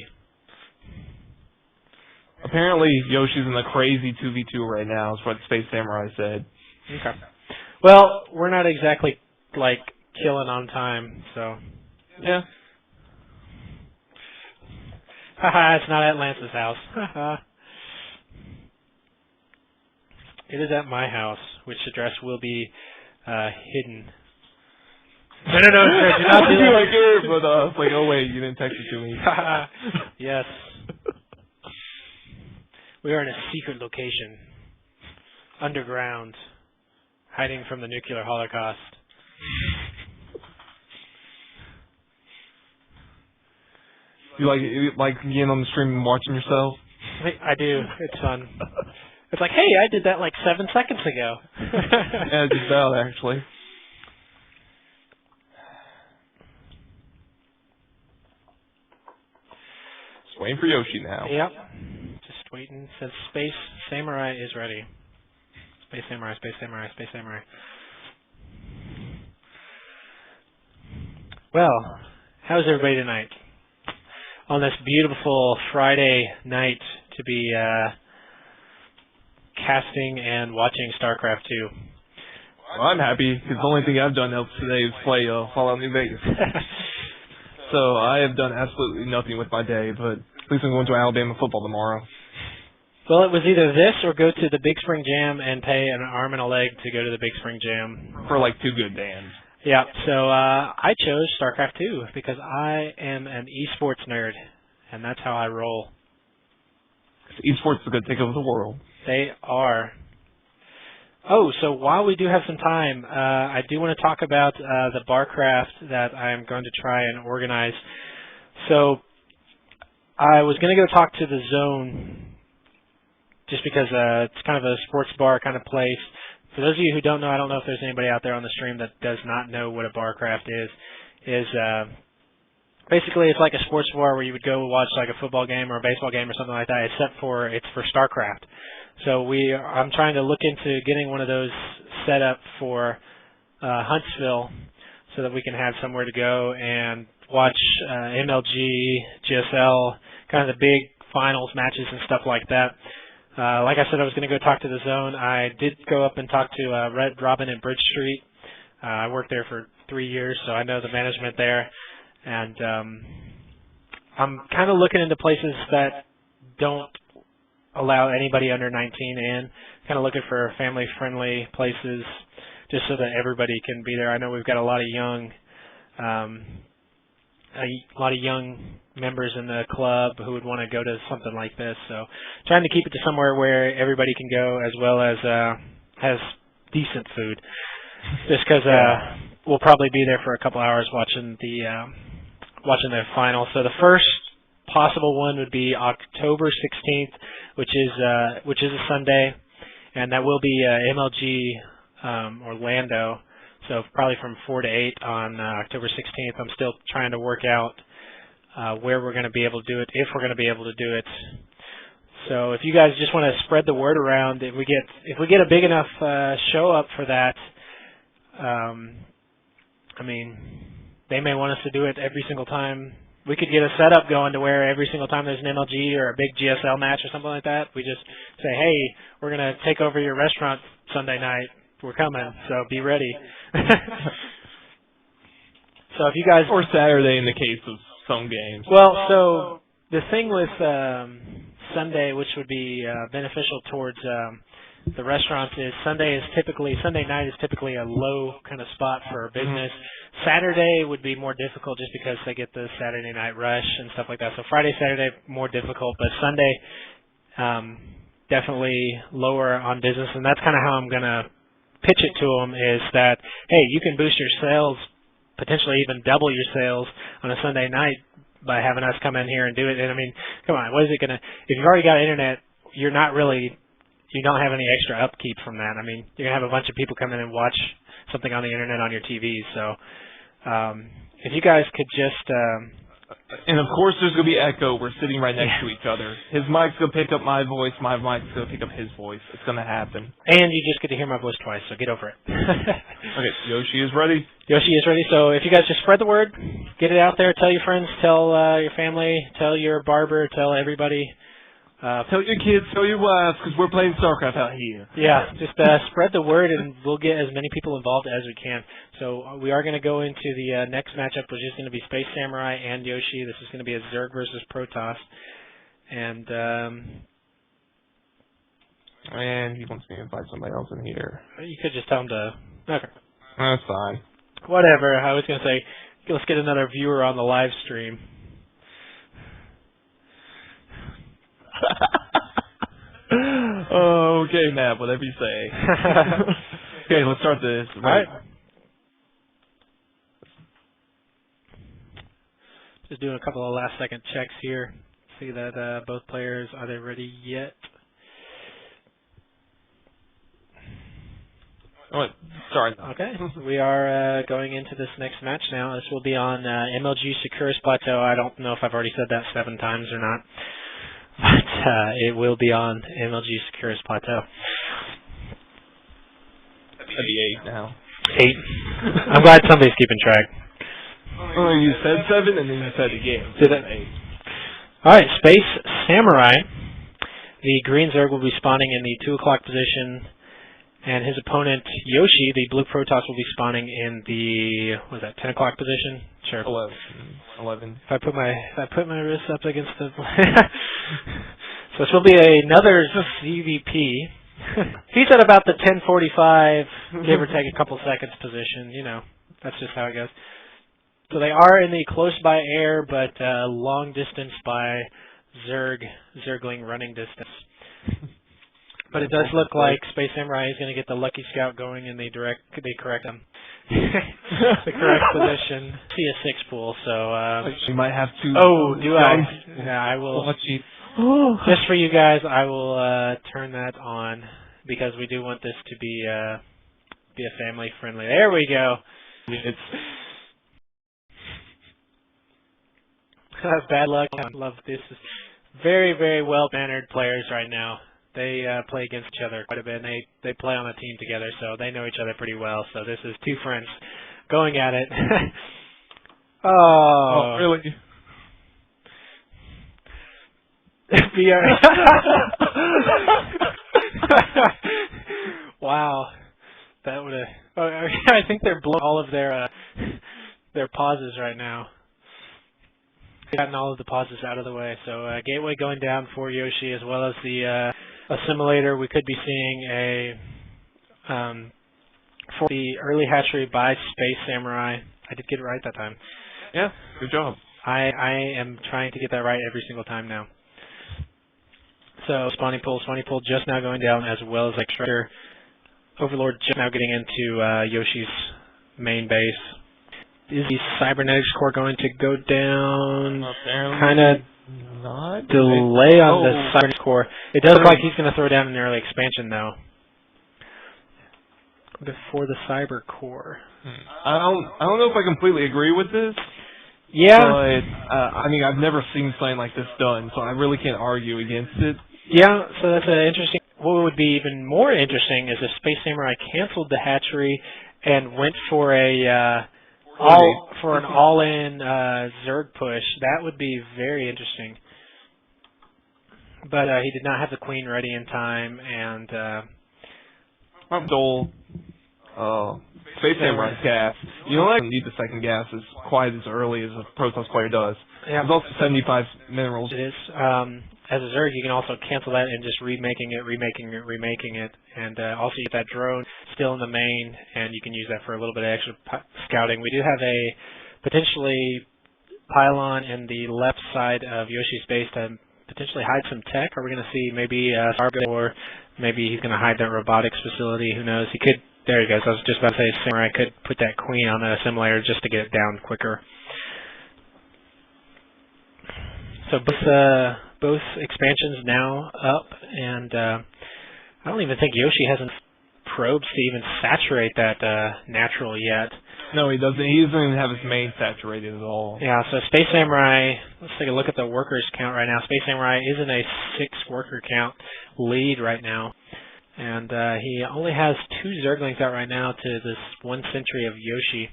Apparently, Yoshi's in a crazy 2v2 right now, is what Space Samurai said. Okay. Well, we're not exactly, killing on time, so. Yeah. Haha, it's not at Lance's house. Haha. It is at my house, which address will be hidden. No, do not do that. Right here, but it's like, oh wait, you didn't text it to me. Yes. We are in a secret location, underground, hiding from the nuclear holocaust. You like getting on the stream and watching yourself? I do. It's fun. It's like, hey, I did that like 7 seconds ago. Yeah, just about, actually. Just waiting for Yoshi now. Yep. Just waiting. Says Space Samurai is ready. Space Samurai, Space Samurai, Space Samurai. Well, how's everybody tonight? On this beautiful Friday night to be casting and watching StarCraft 2. Well, I'm happy because the only thing I've done else today is play Fallout New Vegas. So I have done absolutely nothing with my day, but at least I'm going to Alabama football tomorrow. Well, it was either this or go to the Big Spring Jam and pay an arm and a leg to go to the Big Spring Jam. For like 2 good bands. Yeah, so I chose StarCraft 2 because I am an esports nerd, and that's how I roll. Esports is going to take over the world. They are. Oh, so while we do have some time, I do want to talk about the barcraft that I'm going to try and organize. So I was going to go talk to the Zone just because it's kind of a sports bar kind of place. For those of you who don't know, I don't know if there's anybody out there on the stream that does not know what a barcraft is basically it's like a sports bar where you would go watch like a football game or a baseball game or something like that, except for it's for StarCraft. So I'm trying to look into getting one of those set up for Huntsville so that we can have somewhere to go and watch MLG, GSL, kind of the big finals matches and stuff like that. Like I said, I was going to go talk to the Zone. I did go up and talk to Red Robin at Bridge Street. I worked there for 3 years, so I know the management there. And I'm kind of looking into places that don't allow anybody under 19 in. Kind of looking for family-friendly places just so that everybody can be there. I know we've got a lot of young members in the club who would want to go to something like this. So trying to keep it to somewhere where everybody can go as well as has decent food. Just because we'll probably be there for a couple hours watching the final. So the first possible one would be October 16th, which is a Sunday, and that will be MLG Orlando. So probably from 4 to 8 on October 16th. I'm still trying to work out where we're going to be able to do it, if we're going to be able to do it. So if you guys just want to spread the word around, if we get a big enough show up for that, I mean, they may want us to do it every single time. We could get a setup going to where every single time there's an MLG or a big GSL match or something like that, we just say, hey, we're going to take over your restaurant Sunday night. We're coming, so be ready. So if you guys... Or Saturday in the case of some games. Well, so the thing with Sunday, which would be beneficial towards the restaurants, is Sunday night is typically a low kind of spot for business. Saturday would be more difficult just because they get the Saturday night rush and stuff like that. So Friday, Saturday, more difficult, but Sunday definitely lower on business, and that's kind of how I'm going to pitch it to them is that, hey, you can boost your sales, potentially even double your sales on a Sunday night by having us come in here and do it. And I mean, come on, what is it going to, if you've already got internet, you don't have any extra upkeep from that. I mean, you're going to have a bunch of people come in and watch something on the internet on your TV. So if you guys could just... and of course there's going to be echo. We're sitting right next to each other. His mic's going to pick up my voice. My mic's going to pick up his voice. It's going to happen. And you just get to hear my voice twice, so get over it. Okay, Yoshi is ready. Yoshi is ready. So if you guys just spread the word, get it out there, tell your friends, tell your family, tell your barber, tell everybody. Tell your kids, tell your wives, because we're playing StarCraft out here. Yeah, just spread the word, and we'll get as many people involved as we can. So we are going to go into the next matchup, which is going to be Space Samurai and Yoshi. This is going to be a Zerg versus Protoss. And he wants me to invite somebody else in here. You could just tell him to... Okay. That's fine. Whatever. I was going to say, let's get another viewer on the live stream. Oh, okay, Matt, whatever you say. Okay, let's start this. All right. Just doing a couple of last second checks here. See that both players, are they ready yet? Oh, sorry. Okay, we are going into this next match now. This will be on MLG Securus Plateau. I don't know if I've already said that 7 times or not, but it will be on MLG Securus Plateau. That'd be 8 now. 8. I'm glad somebody's keeping track. Oh, you said 7 and then you said again. Did it? 8. Alright, Space Samurai. The green Zerg will be spawning in the 2 o'clock position. And his opponent, Yoshi, the blue Protoss, will be spawning in the, what was that, 10 o'clock position? Sure. 11. If I put my wrist up against the... So this will be another CVP. He's at about the 10:45, give or take a couple seconds position. You know, that's just how it goes. So they are in the close by air, but long distance by Zergling running distance. But it does look like Space Samurai is going to get the Lucky Scout going in the correct the correct position. See a 6 pool, so you might have to. Oh, do I? Yeah, I will. Oh. Just for you guys, I will turn that on because we do want this to be a family friendly. There we go. It's bad luck. I love this. Very, very well mannered players right now. They play against each other quite a bit, and they play on a team together, so they know each other pretty well. So this is 2 friends going at it. oh, really? Wow, that would have. Oh, I think they're blowing all of their pauses right now. They've gotten all of the pauses out of the way. So gateway going down for Yoshi, as well as the assimilator. We could be seeing a for the early hatchery by Space Samurai. I did get it right that time. Yeah, good job. I am trying to get that right every single time now. So spawning pool just now going down, as well as Extractor Overlord just now getting into Yoshi's main base. Is the Cybernetics core going to go down? Kind of delay on the Cybernetics core. It does look like he's going to throw down an early expansion though. Before the Cyber core. I don't know if I completely agree with this. Yeah. But I mean, I've never seen something like this done, so I really can't argue against it. Yeah, so that's an interesting. What would be even more interesting is if Space Samurai canceled the hatchery and went for an all-in Zerg push. That would be very interesting. But he did not have the Queen ready in time, and Space Samurai's gas. You don't like need the second gas as quite as early as a Protoss player does. Yeah. There's also 75 minerals. It is. As a Zerg, you can also cancel that and just remaking it, and also you get that drone still in the main, and you can use that for a little bit of extra scouting. We do have a potentially pylon in the left side of Yoshi's base to potentially hide some tech. Are we going to see maybe Stargo, or maybe he's going to hide that robotics facility? Who knows? He could. There he goes. I was just about to say Samurai could put that Queen on the assimilator just to get it down quicker. So both expansions now up, and I don't even think Yoshi has enough probes to even saturate that natural yet. No, he doesn't. He doesn't even have his main saturated at all. Yeah, so Space Samurai, let's take a look at the workers count right now. Space Samurai is in a 6 worker count lead right now. And he only has 2 Zerglings out right now to this 1 century of Yoshi.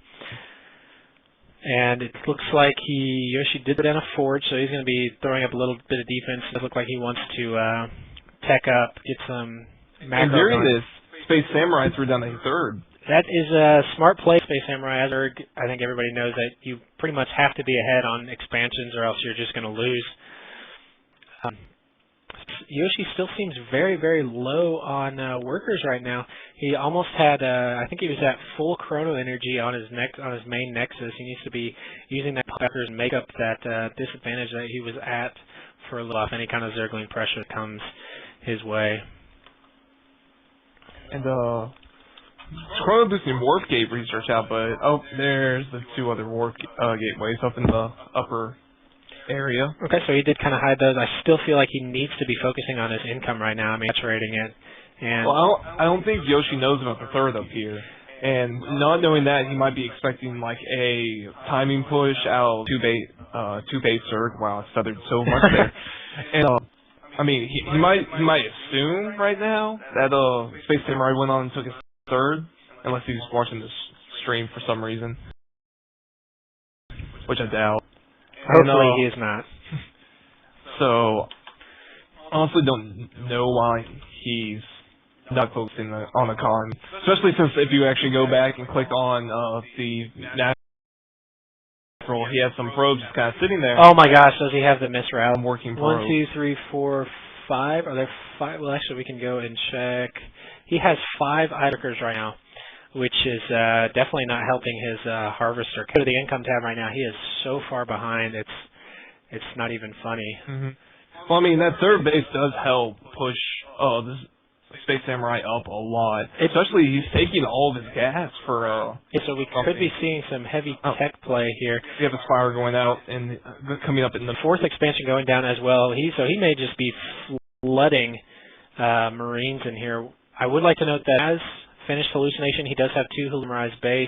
And it looks like Yoshi did put down a forge, so he's going to be throwing up a little bit of defense. It looks like he wants to tech up, get some macro. And during this, Space Samurai threw down a 3rd. That is a smart play, Space Samurai. As I think everybody knows that you pretty much have to be ahead on expansions, or else you're just going to lose. Yoshi still seems very, very low on workers right now. He almost had, I think he was at full chrono energy on his main nexus. He needs to be using that factors and make up that disadvantage that he was at for a little off any kind of Zergling pressure that comes his way. And chrono boosting warp gate research out, but there's the 2 other warp gateways up in the upper area. Okay, so he did kind of hide those. I still feel like he needs to be focusing on his income right now. I mean, saturating it. And Well, I don't think Yoshi knows about the third up here. And not knowing that, he might be expecting like a timing push out of two bait Zerg. Wow, I stuttered so much there. And I mean, he might assume right now that Space Samurai went on and took his third, unless he's watching this stream for some reason, which I doubt. hopefully he is not. So honestly, don't know why he's not focusing on the con, especially since if you actually go back and click on the natural, he has some probes just kind of sitting there. Oh my gosh, does he have the misroute? Working probe. 1, 2, 3, 4, 5. Are there 5? Well, actually, we can go and check. He has 5 idlers right now, which is definitely not helping his harvester. Go to the income tab right now. He is so far behind. It's not even funny. Mm-hmm. Well, I mean, that third base does help push this Space Samurai up a lot. Especially, he's taking all of his gas for yeah, so we could be seeing some heavy tech play here. We have a Spire going out and coming up in the 4th expansion going down as well. So he may just be flooding Marines in here. I would like to note that as finished hallucination, he does have 2 hallucinized base,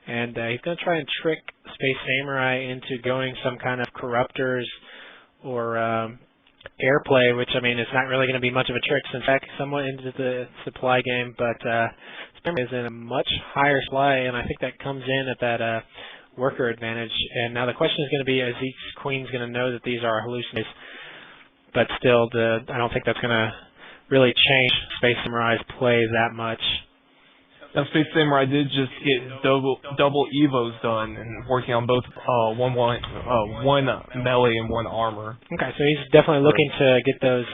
and he's going to try and trick Space Samurai into going some kind of corruptors or airplay, which, I mean, it's not really going to be much of a trick since back somewhat into the supply game, but Samurai is in a much higher supply, and I think that comes in at that worker advantage. And now the question is going to be, is each queen's going to know that these are hallucinations? But still, I don't think that's going to really change Space Samurai's play that much. Now, Space Samurai did just get double evos done and working on both one melee and 1 armor. Okay, so he's definitely looking to get those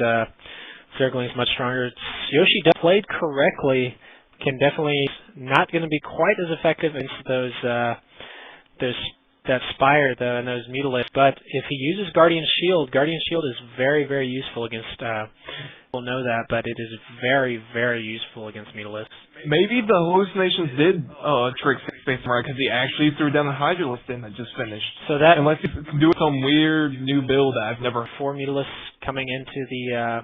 Zerglings much stronger. Yoshi played correctly, can definitely not going to be quite as effective against that Spire and those Mutilisks, but if he uses Guardian Shield is very, very useful against we'll know that, but it is very, very useful against Mutilisks. Maybe the hallucinations did trick Space Samurai because he actually threw down the Hydralisk and that just finished. So that, unless he do some weird new build that I've never. 4 Mutilisks coming into the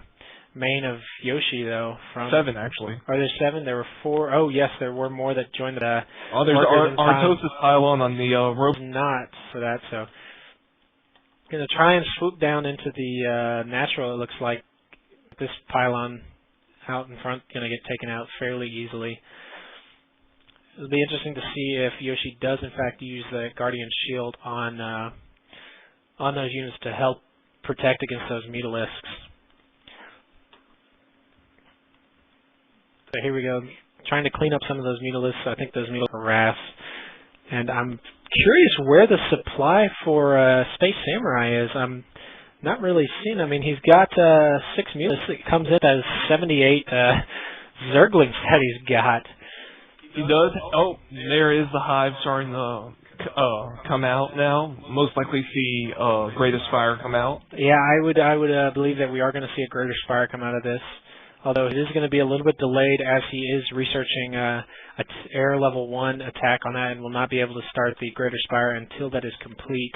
main of Yoshi though. From 7 actually. Are there 7? There were 4. Oh yes, there were more that joined the. There's Artosis pylon on the rope. Not for that, so gonna try and swoop down into the natural. It looks like this pylon out in front going to get taken out fairly easily. It'll be interesting to see if Yoshi does in fact use the Guardian Shield on those units to help protect against those Mutilisks. So here we go, trying to clean up some of those Mutilisks. I think those Mutilisks are harass. And I'm curious where the supply for Space Samurai is. I'm not really seeing. I mean, he's got 6 Mutilisks. It comes in as 78 Zerglings that he's got. He does. Oh, there is the hive starting to come out now. Most likely see Greatest Fire come out. Yeah, I would believe that we are going to see a Greater Spire come out of this. Although it is going to be a little bit delayed as he is researching air level 1 attack on that and will not be able to start the Greater Spire until that is complete.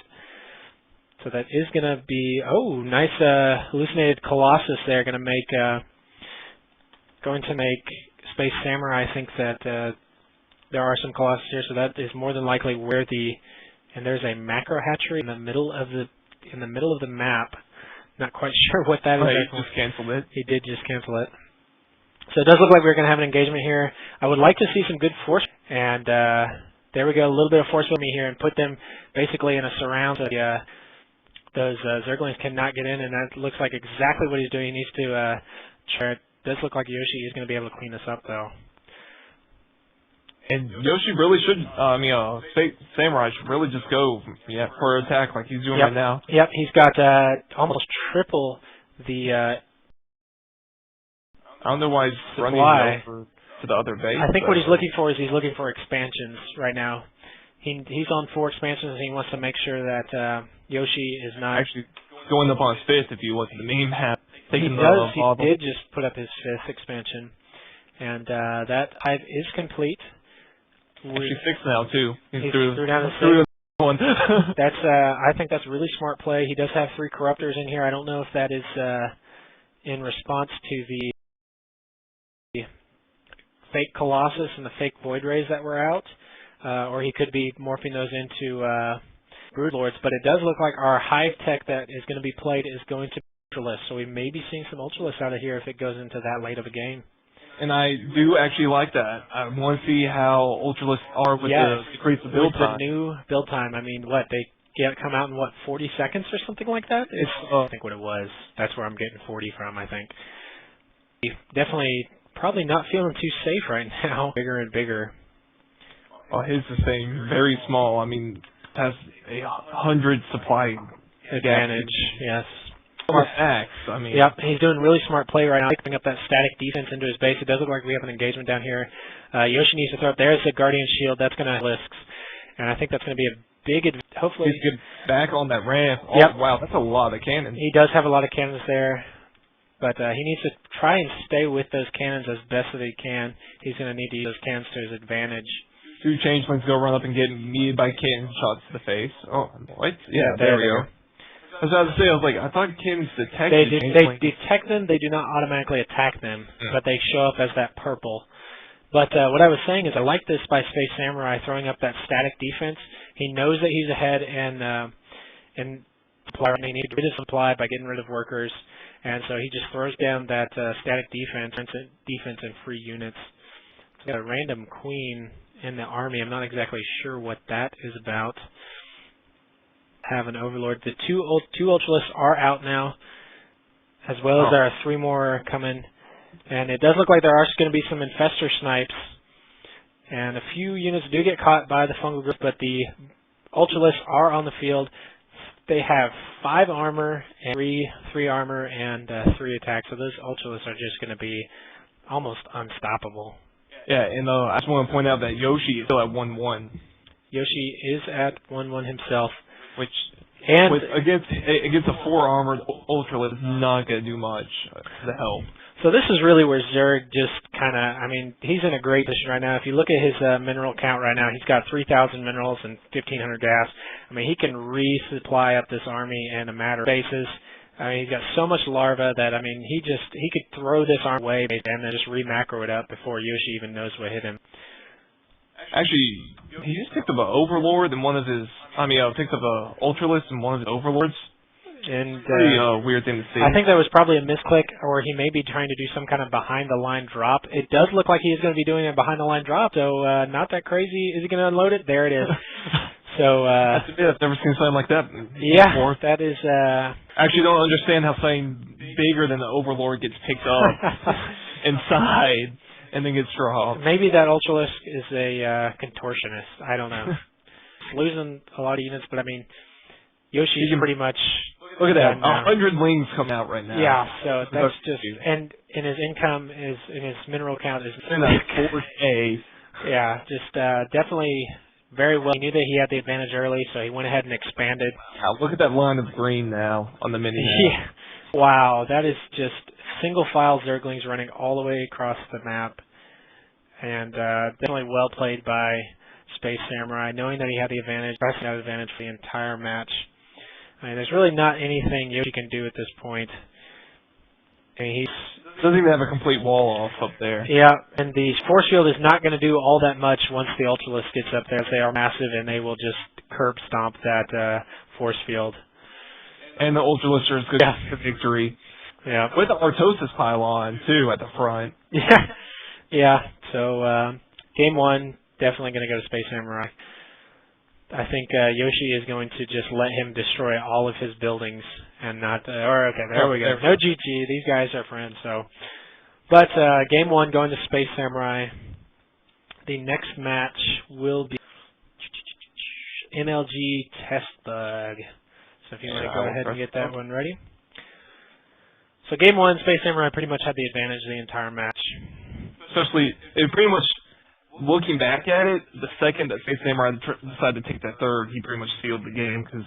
So that is going to be, oh, nice hallucinated Colossus there, going to make Space Samurai think that there are some Colossus here, so that is more than likely where and there's a macro hatchery in the middle of the map. Not quite sure what that is. He just canceled it. He did just cancel it. So it does look like we're going to have an engagement here. I would like to see some good force, and there we go, a little bit of force with me here, and put them basically in a surround so those Zerglings cannot get in, and that looks like exactly what he's doing. He needs to try. It does look like Yoshi is going to be able to clean this up, though. And Yoshi really should, Samurai should really just go for attack like he's doing right now. Yep, he's got almost triple the I don't know why he's running over to the other base. I think what he's looking for is expansions right now. He's on 4 expansions, and he wants to make sure that Yoshi is not actually going up on his 5th if you look at the main map. He did just put up his 5th expansion, and that hive is complete. Actually 6 now too. He's threw down his 6. one. That's I think that's a really smart play. He does have 3 corruptors in here. I don't know if that is in response to the fake Colossus and the fake Void Rays that were out, or he could be morphing those into Broodlords. But it does look like our Hive Tech that is going to be played is going to be Ultralisk, so we may be seeing some Ultralisk out of here if it goes into that late of a game. And I do actually like that. I want to see how Ultralisk are with the decrease of build time. With the new build time, I mean, what, they come out in, 40 seconds or something like that? It's, I think what it was. That's where I'm getting 40 from, I think. Definitely, probably not feeling too safe right now. Bigger and bigger. Oh, his is the same. Very small. I mean, has 100 supply advantage. Yes. Max, I mean. Yep, he's doing really smart play right now, picking up that static defense into his base. It does look like we have an engagement down here. Yoshi needs to throw up. There's the Guardian Shield. That's going to Lisks. And I think that's going to be a big advantage. Hopefully. He's good back on that ramp. Oh, yep. Wow, that's a lot of cannons. He does have a lot of cannons there. But he needs to try and stay with those cannons as best as he can. He's going to need to use those cannons to his advantage. 2 changelings go run up and get meted by cannon shots to the face. Oh, what? Yeah, there we go. I was about to say, I was like, I thought cannons detected They detect them, they do not automatically attack them, but they show up as that purple. But what I was saying is I like this by Space Samurai throwing up that static defense. He knows that he's ahead and supply, he needs to get rid of supply by getting rid of workers, and so he just throws down that static defense and free units. He's got a random queen in the army. I'm not exactly sure what that is about. Have an Overlord. The two Ultralisks are out now, as well as there are 3 more coming. And it does look like there are going to be some Infestor Snipes. And a few units do get caught by the Fungal Group, but the Ultralisks are on the field. They have 5 armor, and 3 armor, and 3 attacks. So those Ultralisks are just going to be almost unstoppable. Yeah, and I just want to point out that Yoshi is still at 1-1. Yoshi is at 1-1 himself. Which, and against a 4 armored Ultralisk is not going to do much to help. So this is really where Zerg just kind of, I mean, he's in a great position right now. If you look at his mineral count right now, he's got 3,000 minerals and 1,500 gas. I mean, he can resupply up this army in a matter of basis. I mean, he's got so much larva that, I mean, he could throw this army away and then just re-macro it up before Yoshi even knows what hit him. Actually, he just picked up an Overlord and picked up an Ultralisk and one of his Overlords. And pretty weird thing to see. I think that was probably a misclick, or he may be trying to do some kind of behind-the-line drop. It does look like he is going to be doing a behind-the-line drop, so not that crazy. Is he going to unload it? There it is. So I've never seen something like that before. That is... I actually don't understand how something bigger than the Overlord gets picked up inside and then gets dropped. Maybe that Ultralisk is a contortionist. I don't know. It's losing a lot of units, but I mean, Yoshi's pretty much... Look at that, 100 lings coming out right now. Yeah, so that's just... And his income is... And his mineral count is... In that 4K. Yeah, just definitely very well. He knew that he had the advantage early, so he went ahead and expanded. Wow, look at that line of green now on the mini-map. Yeah. Wow, that is just single-file Zerglings running all the way across the map. And definitely well played by Space Samurai, knowing that he had the advantage, pressing that advantage for the entire match. I mean, there's really not anything Yoshi can do at this point. I mean, doesn't even have a complete wall off up there. Yeah, and the force field is not going to do all that much once the Ultralisk gets up there. They are massive, and they will just curb stomp that force field. And the Ultralisk is good for victory. Yeah. With the Artosis pylon, too, at the front. Yeah. Yeah, so game 1, definitely going to go to Space Samurai. I think Yoshi is going to just let him destroy all of his buildings and not... okay, there we go. No GG. These guys are friends, so... But game 1 going to Space Samurai. The next match will be MLG Test Bug. So if you want to go ahead and get that one ready. So game 1, Space Samurai pretty much had the advantage the entire match. Especially, it pretty much... Looking back at it, the second that Space Samurai decided to take that third, he pretty much sealed the game because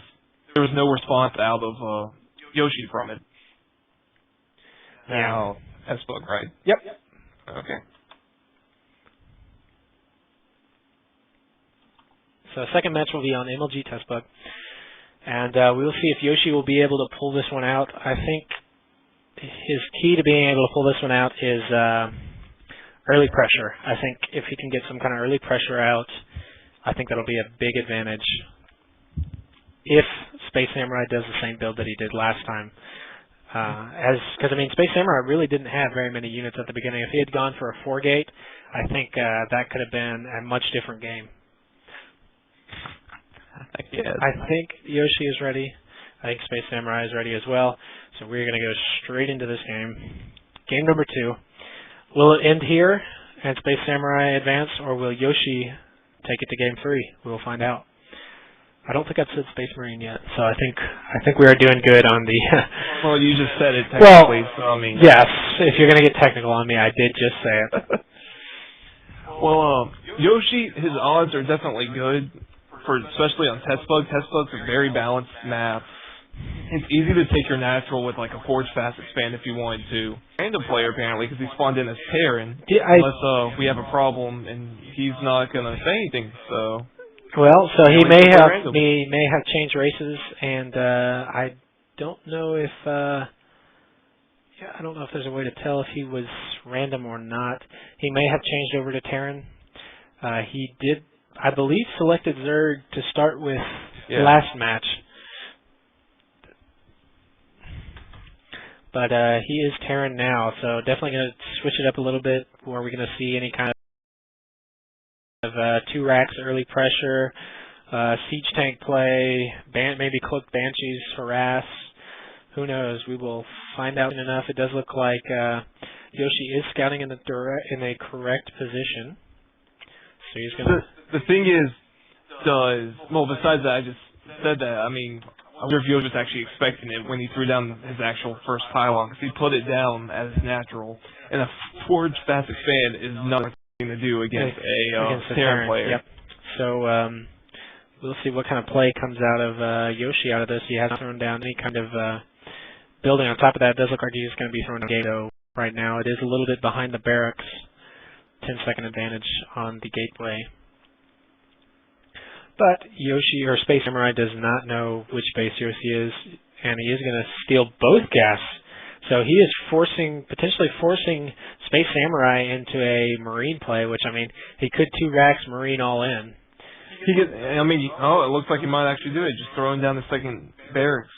there was no response out of Yoshi from it. Now, S-Bug, right? Yep. Okay. So second match will be on MLG Testbug. And we will see if Yoshi will be able to pull this one out. I think his key to being able to pull this one out is early pressure. I think if he can get some kind of early pressure out, I think that'll be a big advantage if Space Samurai does the same build that he did last time. Because, I mean, Space Samurai really didn't have very many units at the beginning. If he had gone for a 4-gate, I think that could have been a much different game. I think Yoshi is ready. I think Space Samurai is ready as well. So we're going to go straight into this game. Game number 2. Will it end here and Space Samurai advance, or will Yoshi take it to game 3? We'll find out. I don't think I've said Space Marine yet, so I think we are doing good on the. Well, you just said it technically, so I mean. Yes, if you're going to get technical on me, I did just say it. Well, Yoshi, his odds are definitely good, especially on Testbug. Testbug's a very balanced map. It's easy to take your natural with like a Forge Fast Expand if you wanted to. Random player apparently, because he spawned in as Taeradun. Unless we have a problem and he's not going to say anything, so. Well, so he may have changed races, and I don't know if I don't know if there's a way to tell if he was random or not. He may have changed over to Terran. He did, I believe, selected Zerg to start with last match, but he is Terran now, so definitely going to switch it up a little bit. Where we're going to see any kind of 2 racks early pressure, siege tank play, maybe cloak banshees, harass. Who knows? We will find out soon enough. It does look like Yoshi is scouting in a correct position. So he's gonna. The thing is, besides that, I just said that. I mean, I wonder if Yoshi was actually expecting it when he threw down his actual first pylon, because he put it down as natural, and a Forge Fast Expand is not to do against a Terran player. Yep. So we'll see what kind of play comes out of Yoshi out of this. He hasn't thrown down any kind of building. On top of that, it does look like he's going to be throwing a gate right now. It is a little bit behind the barracks. 10-second advantage on the gateway. But Yoshi, or Space Samurai, does not know which base Yoshi is, and he is going to steal both gas. So he is potentially forcing Space Samurai into a Marine play, which, I mean, he could 2 racks Marine all in. It looks like he might actually do it, just throwing down the second barracks.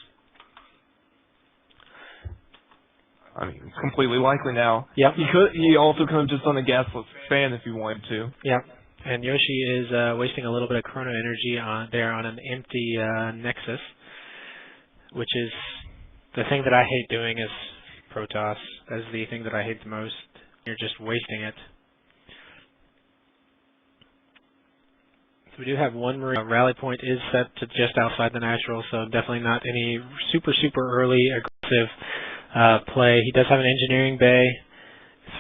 I mean, it's completely likely now. Yep. He also could have just done a gasless expand if he wanted to. Yep. And Yoshi is wasting a little bit of chrono energy on an empty Nexus, which is the thing that I hate doing is Protoss. That is the thing that I hate the most. You're just wasting it. So we do have 1 Marine. Rally point is set to just outside the natural, so definitely not any super early aggressive play. He does have an engineering bay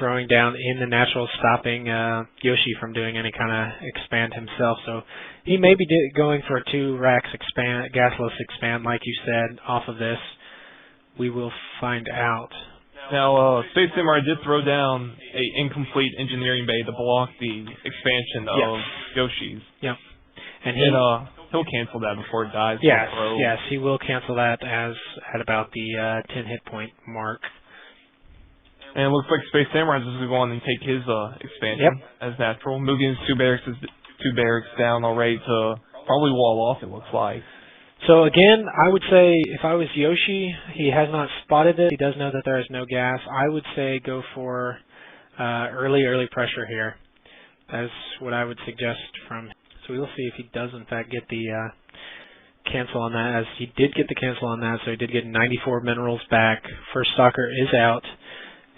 throwing down in the natural, stopping Yoshi from doing any kind of expand himself. So he may be going for a 2 racks gasless expand, like you said, off of this. We will find out. Now, Space Samurai did throw down an incomplete engineering bay to block the expansion of Yoshi's. Yep. And he'll cancel that before it dies. Yes, he will cancel that at about the 10 hit point mark. And it looks like Space Samurai is going to go on and take his expansion as natural, moving his 2 barracks down already to probably wall off, it looks like. So again, I would say if I was Yoshi, he has not spotted it. He does know that there is no gas. I would say go for early pressure here. That is what I would suggest from. So we will see if he does in fact get the cancel on that, as he did get the cancel on that. So he did get 94 minerals back. First Stalker is out,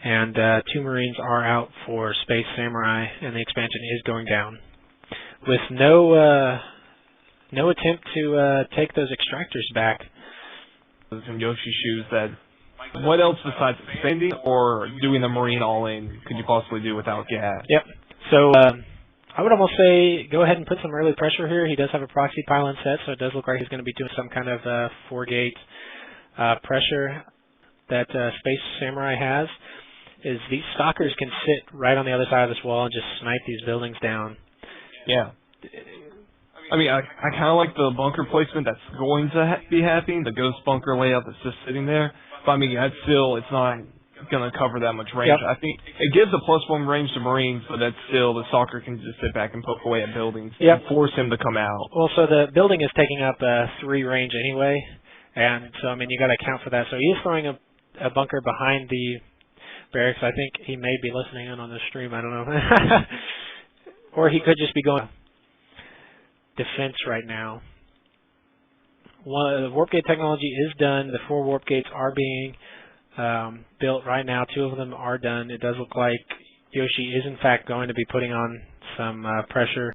and 2 Marines are out for Space Samurai, and the expansion is going down with no attempt to take those extractors back. Some Yoshi shoes that. What else besides expanding or doing the Marine all-in could you possibly do without gas? Yep. So I would almost say go ahead and put some early pressure here. He does have a proxy pylon set, so it does look like he's going to be doing some kind of 4-gate pressure that Space Samurai has. Is these stalkers can sit right on the other side of this wall and just snipe these buildings down. Yeah. I mean, I kind of like the bunker placement that's going to be happening, the ghost bunker layout that's just sitting there. But I mean, that's still, it's not going to cover that much range. Yep. I think it gives a +1 range to Marines, but that's still, the stalker can just sit back and poke away at buildings and force him to come out. Well, so the building is taking up 3 range anyway, and so, I mean, you got to account for that. So he is throwing a bunker behind the barracks. I think he may be listening in on the stream. I don't know. Or he could just be going defense right now. The warp gate technology is done. The 4 warp gates are being built right now. 2 of them are done. It does look like Yoshi is in fact going to be putting on some pressure.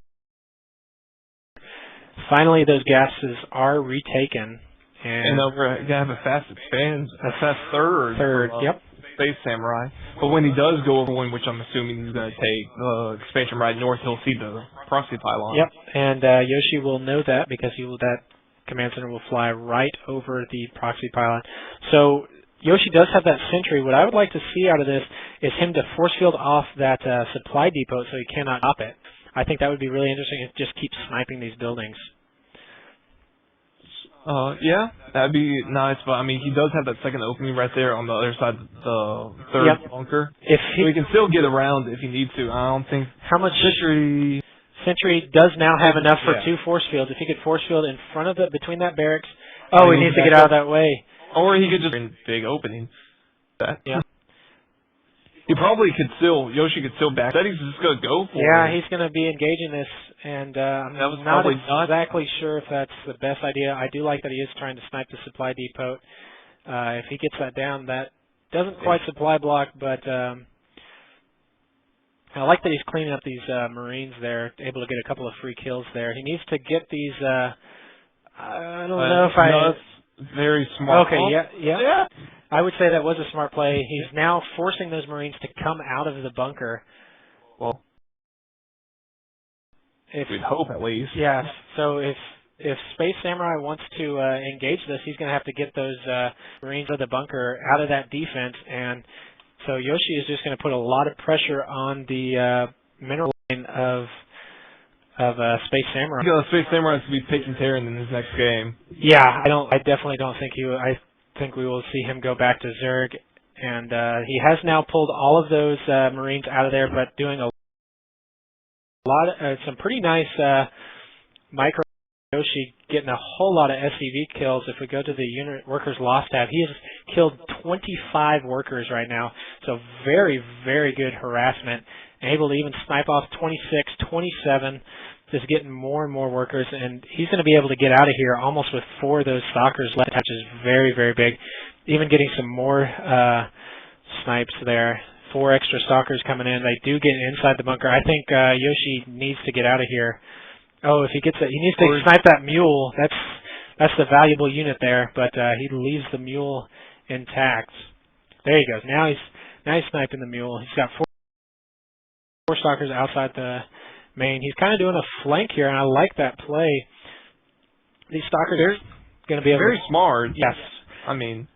Finally, those gases are retaken. And we're going to have a fast third. Yep. Space Samurai. But when he does go over one, which I'm assuming he's going to take the expansion right north, he'll see the proxy pylon. Yep, and Yoshi will know that because that command center will fly right over the proxy pylon. So Yoshi does have that sentry. What I would like to see out of this is him to force field off that supply depot so he cannot stop it. I think that would be really interesting if just keeps sniping these buildings. Yeah, that'd be nice, but I mean, he does have that second opening right there on the other side of the third bunker. So he can still get around if he needs to. I don't think. How much Sentry does now have enough for 2 force fields. If he could force field in front of it, between that barracks. Oh, he needs to get out of that way. Or he could just in big opening. Yeah. He probably could still. Yoshi could still back. That he's just gonna go for it. Yeah, he's gonna be engaging this, and I'm not exactly sure if that's the best idea. I do like that he is trying to snipe the supply depot. If he gets that down, that doesn't quite supply block, but I like that he's cleaning up these Marines there, able to get a couple of free kills there. He needs to get these. I don't know if that's very smart. Okay, yeah. I would say that was a smart play. He's now forcing those Marines to come out of the bunker. Well, we'd hope at least. Yeah. So if Space Samurai wants to engage this, he's going to have to get those Marines of the bunker out of that defense, and so Yoshi is just going to put a lot of pressure on the mineral line of Space Samurai. Space Samurai is to be taking Taeradun in his next game. Yeah, I definitely don't think he. I think we will see him go back to Zerg, and he has now pulled all of those Marines out of there, but doing a lot of some pretty nice micro. Yoshi getting a whole lot of SCV kills. If we go to the unit workers lost tab, he has killed 25 workers right now, so very, very good harassment. Able to even snipe off 26, 27, just getting more and more workers, and he's going to be able to get out of here almost with 4 of those stalkers left, which is very, very big. Even getting some more snipes there. 4 extra stalkers coming in. They do get inside the bunker. I think Yoshi needs to get out of here. Oh, if he gets it, he needs to snipe that mule. That's the valuable unit there, but he leaves the mule intact. There he goes. Now he's sniping the mule. He's got 4 stalkers outside the main. He's kind of doing a flank here, and I like that play. These stalkers are going to be very smart. Yes. I mean,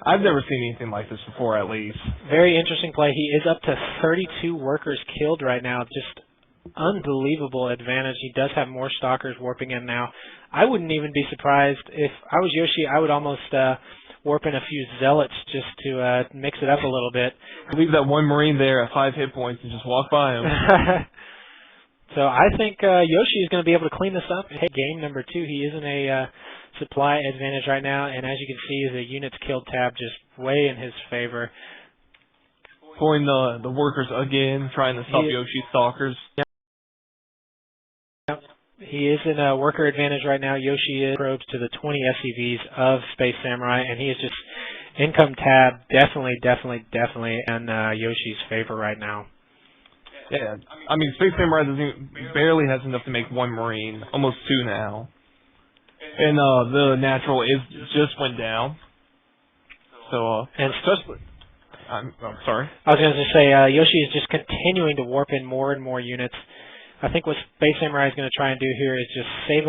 I've never seen anything like this before, at least. Very interesting play. He is up to 32 workers killed right now. Just unbelievable advantage. He does have more stalkers warping in now. I wouldn't even be surprised. If I was Yoshi, I would almost warp in a few zealots just to mix it up a little bit. Leave that one Marine there at 5 hit points and just walk by him. So I think Yoshi is going to be able to clean this up. Hey, game number 2, he is in a supply advantage right now, and as you can see, the units killed tab just way in his favor. Pulling the workers again, trying to stop Yoshi's stalkers. Yep. He is in a worker advantage right now. Yoshi is probes to the 20 SCVs of Space Samurai, and he is just income tab definitely in Yoshi's favor right now. Yeah, I mean, Space Samurai barely has enough to make 1 Marine, almost 2 now. And the natural just went down. So, and especially, I'm sorry. I was going to say, Yoshi is just continuing to warp in more and more units. I think what Space Samurai is going to try and do here is just save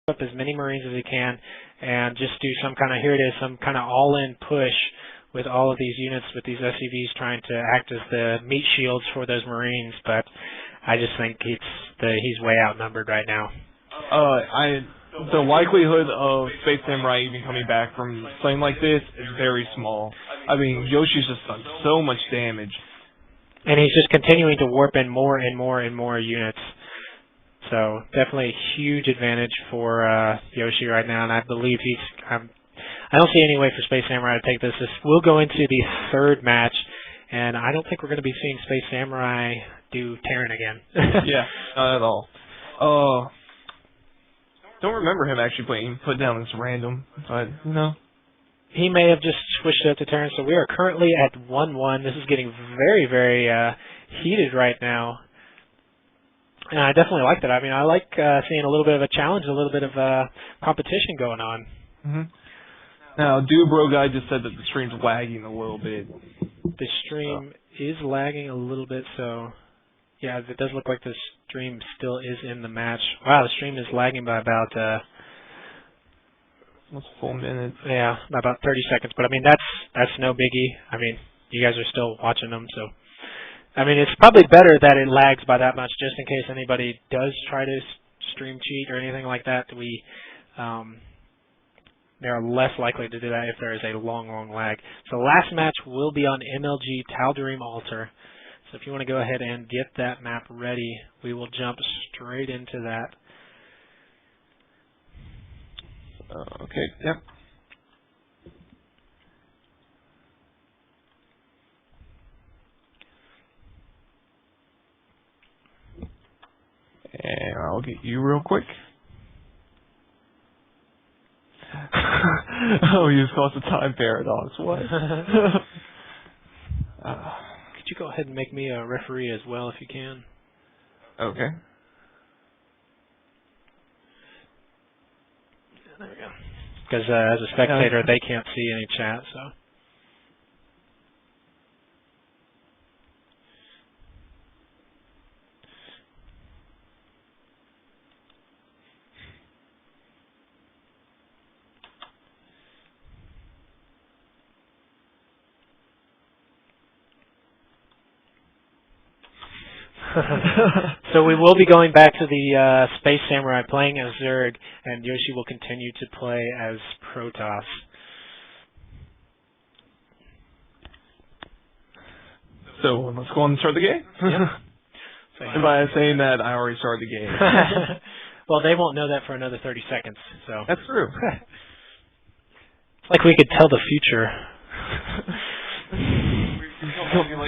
up as many Marines as he can, and just do some kind of all-in push with all of these units, with these SCVs trying to act as the meat shields for those Marines. But I just think he's way outnumbered right now. The likelihood of Space Samurai even coming back from something like this is very small. I mean, Yoshi's just done so much damage. And he's just continuing to warp in more and more and more units. So definitely a huge advantage for Yoshi right now, and I believe I don't see any way for Space Samurai to take this. This will go into the third match, and I don't think we're going to be seeing Space Samurai do Terran again. Yeah, not at all. Don't remember him actually put down this random, but he may have just switched it up to Terran. So we are currently at 1-1. This is getting very, very heated right now. And I definitely like that. I mean, I like seeing a little bit of a challenge, a little bit of competition going on. Mm-hmm. Now, Bro Guy just said that the stream's lagging a little bit. The stream is lagging a little bit, so yeah, it does look like the stream still is in the match. Wow, the stream is lagging by about almost a full minute. Yeah, about 30 seconds. But I mean, that's no biggie. I mean, you guys are still watching them, so I mean, it's probably better that it lags by that much, just in case anybody does try to stream cheat or anything like that. They are less likely to do that if there is a long lag. So last match will be on MLG Taeradun Altar. So if you want to go ahead and get that map ready, we will jump straight into that. Okay, yep. And I'll get you real quick. Oh, you just caused a time paradox. What? Could you go ahead and make me a referee as well if you can? Okay. There we go. Because as a spectator, they can't see any chat, so. So we will be going back to the Space Samurai playing as Zerg, and Yoshi will continue to play as Protoss. So let's go on and start the game. Yep. And by saying that, I already started the game. Well, they won't know that for another 30 seconds. So that's true. It's like we could tell the future.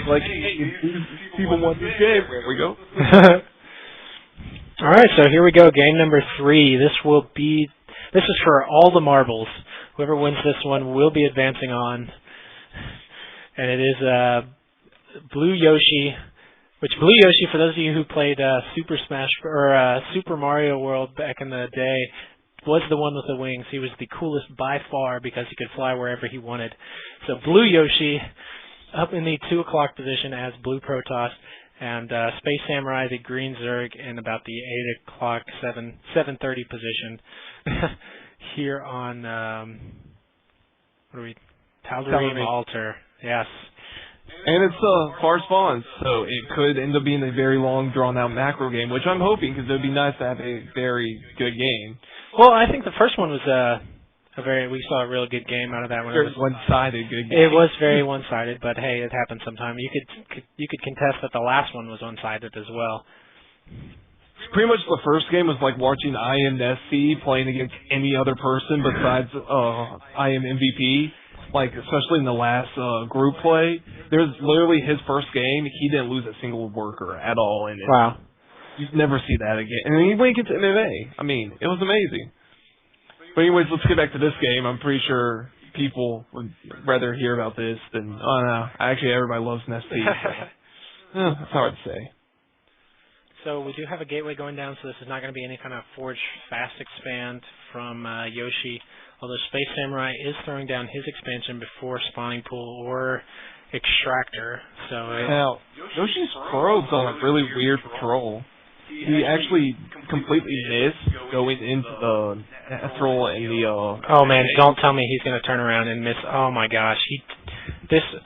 Like people want this game. There we go. All right, so here we go. Game number 3. This is for all the marbles. Whoever wins this one will be advancing on, and it is Blue Yoshi. Which Blue Yoshi, for those of you who played Super Smash or Super Mario World back in the day, was the one with the wings. He was the coolest by far because he could fly wherever he wanted. So Blue Yoshi up in the 2 o'clock position as Blue Protoss, and Space Samurai, the Green Zerg, in about the 8 o'clock, 7:30 position here on Taeradun Altar. Yes. And it's far spawns, so it could end up being a very long, drawn-out macro game, which I'm hoping, because it would be nice to have a very good game. Well, I think the first one was we saw a real good game out of that one. Very one-sided good game. It was very one-sided, but hey, it happens sometime. You could contest that the last one was one-sided as well. Pretty much the first game was like watching IMSC playing against any other person besides IM MVP. Like, especially in the last group play, there's literally his first game, he didn't lose a single worker at all in it. Wow. You'd never see that again. And he went against MMA. I mean, it was amazing. But anyways, let's get back to this game. I'm pretty sure people would rather hear about this than, oh no, actually everybody loves Nesty. So. That's hard to say. So we do have a gateway going down, so this is not going to be any kind of Forge Fast Expand from Yoshi. Although Space Samurai is throwing down his expansion before Spawning Pool or Extractor. So now, Yoshi's probes on a really weird patrol. He actually completely missed going into the natural and the... Oh man, don't tell me he's going to turn around and miss. Oh my gosh.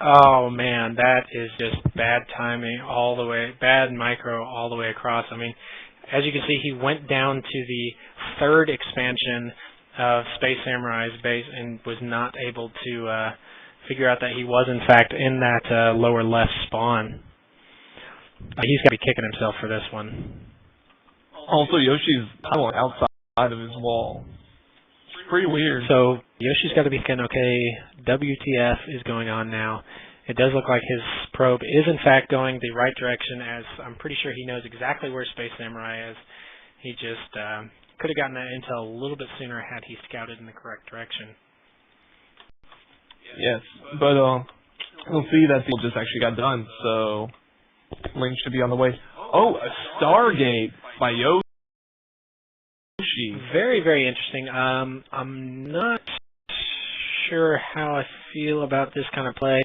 Oh man, that is just bad timing all the way, bad micro all the way across. I mean, as you can see, he went down to the third expansion of Space Samurai's base and was not able to figure out that he was in fact in that lower left spawn. He's got to be kicking himself for this one. Also, Yoshi's outside of his wall. It's pretty weird. So Yoshi's got to be thinking, okay, WTF is going on now. It does look like his probe is in fact going the right direction, as I'm pretty sure he knows exactly where Space Samurai is. He just could have gotten that intel a little bit sooner had he scouted in the correct direction. Yes, but we'll see that the just actually got done, so Link should be on the way. Oh, a Stargate by Yoshi. Very, very interesting. I'm not sure how I feel about this kind of play.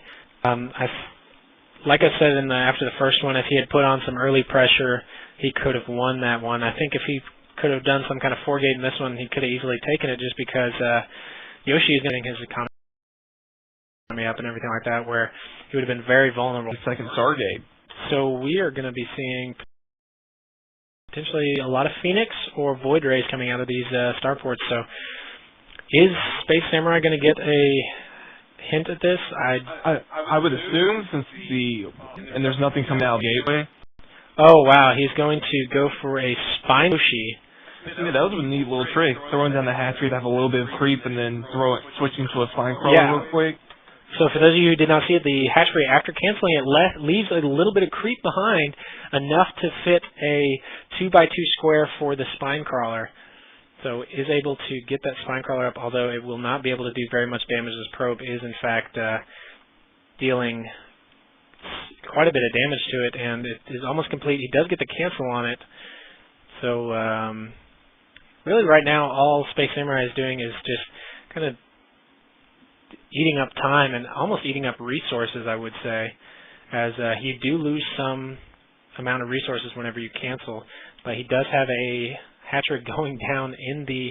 Like I said after the first one, if he had put on some early pressure, he could have won that one. I think if he could have done some kind of 4-gate in this one, he could have easily taken it, just because Yoshi is getting his economy up and everything like that, where he would have been very vulnerable. Second Stargate. So we are going to be seeing potentially a lot of Phoenix or Void Rays coming out of these starports. So is Space Samurai going to get a hint at this? I would assume, since and there's nothing coming out of Gateway. Oh wow, he's going to go for a Spine Yoshi. Yeah, that was a neat little trick. Throwing down the hatchery to have a little bit of creep, and then switching to a spine crawler real quick. So for those of you who did not see it, the hatchery, after canceling it, leaves a little bit of creep behind, enough to fit a 2x2 square for the spine crawler. So is able to get that spine crawler up, although it will not be able to do very much damage. This probe is in fact dealing quite a bit of damage to it, and it is almost complete. He does get the cancel on it. So really right now all Space Samurai is doing is just kind of eating up time and almost eating up resources, I would say, as you do lose some amount of resources whenever you cancel, but he does have a hatchery going down in the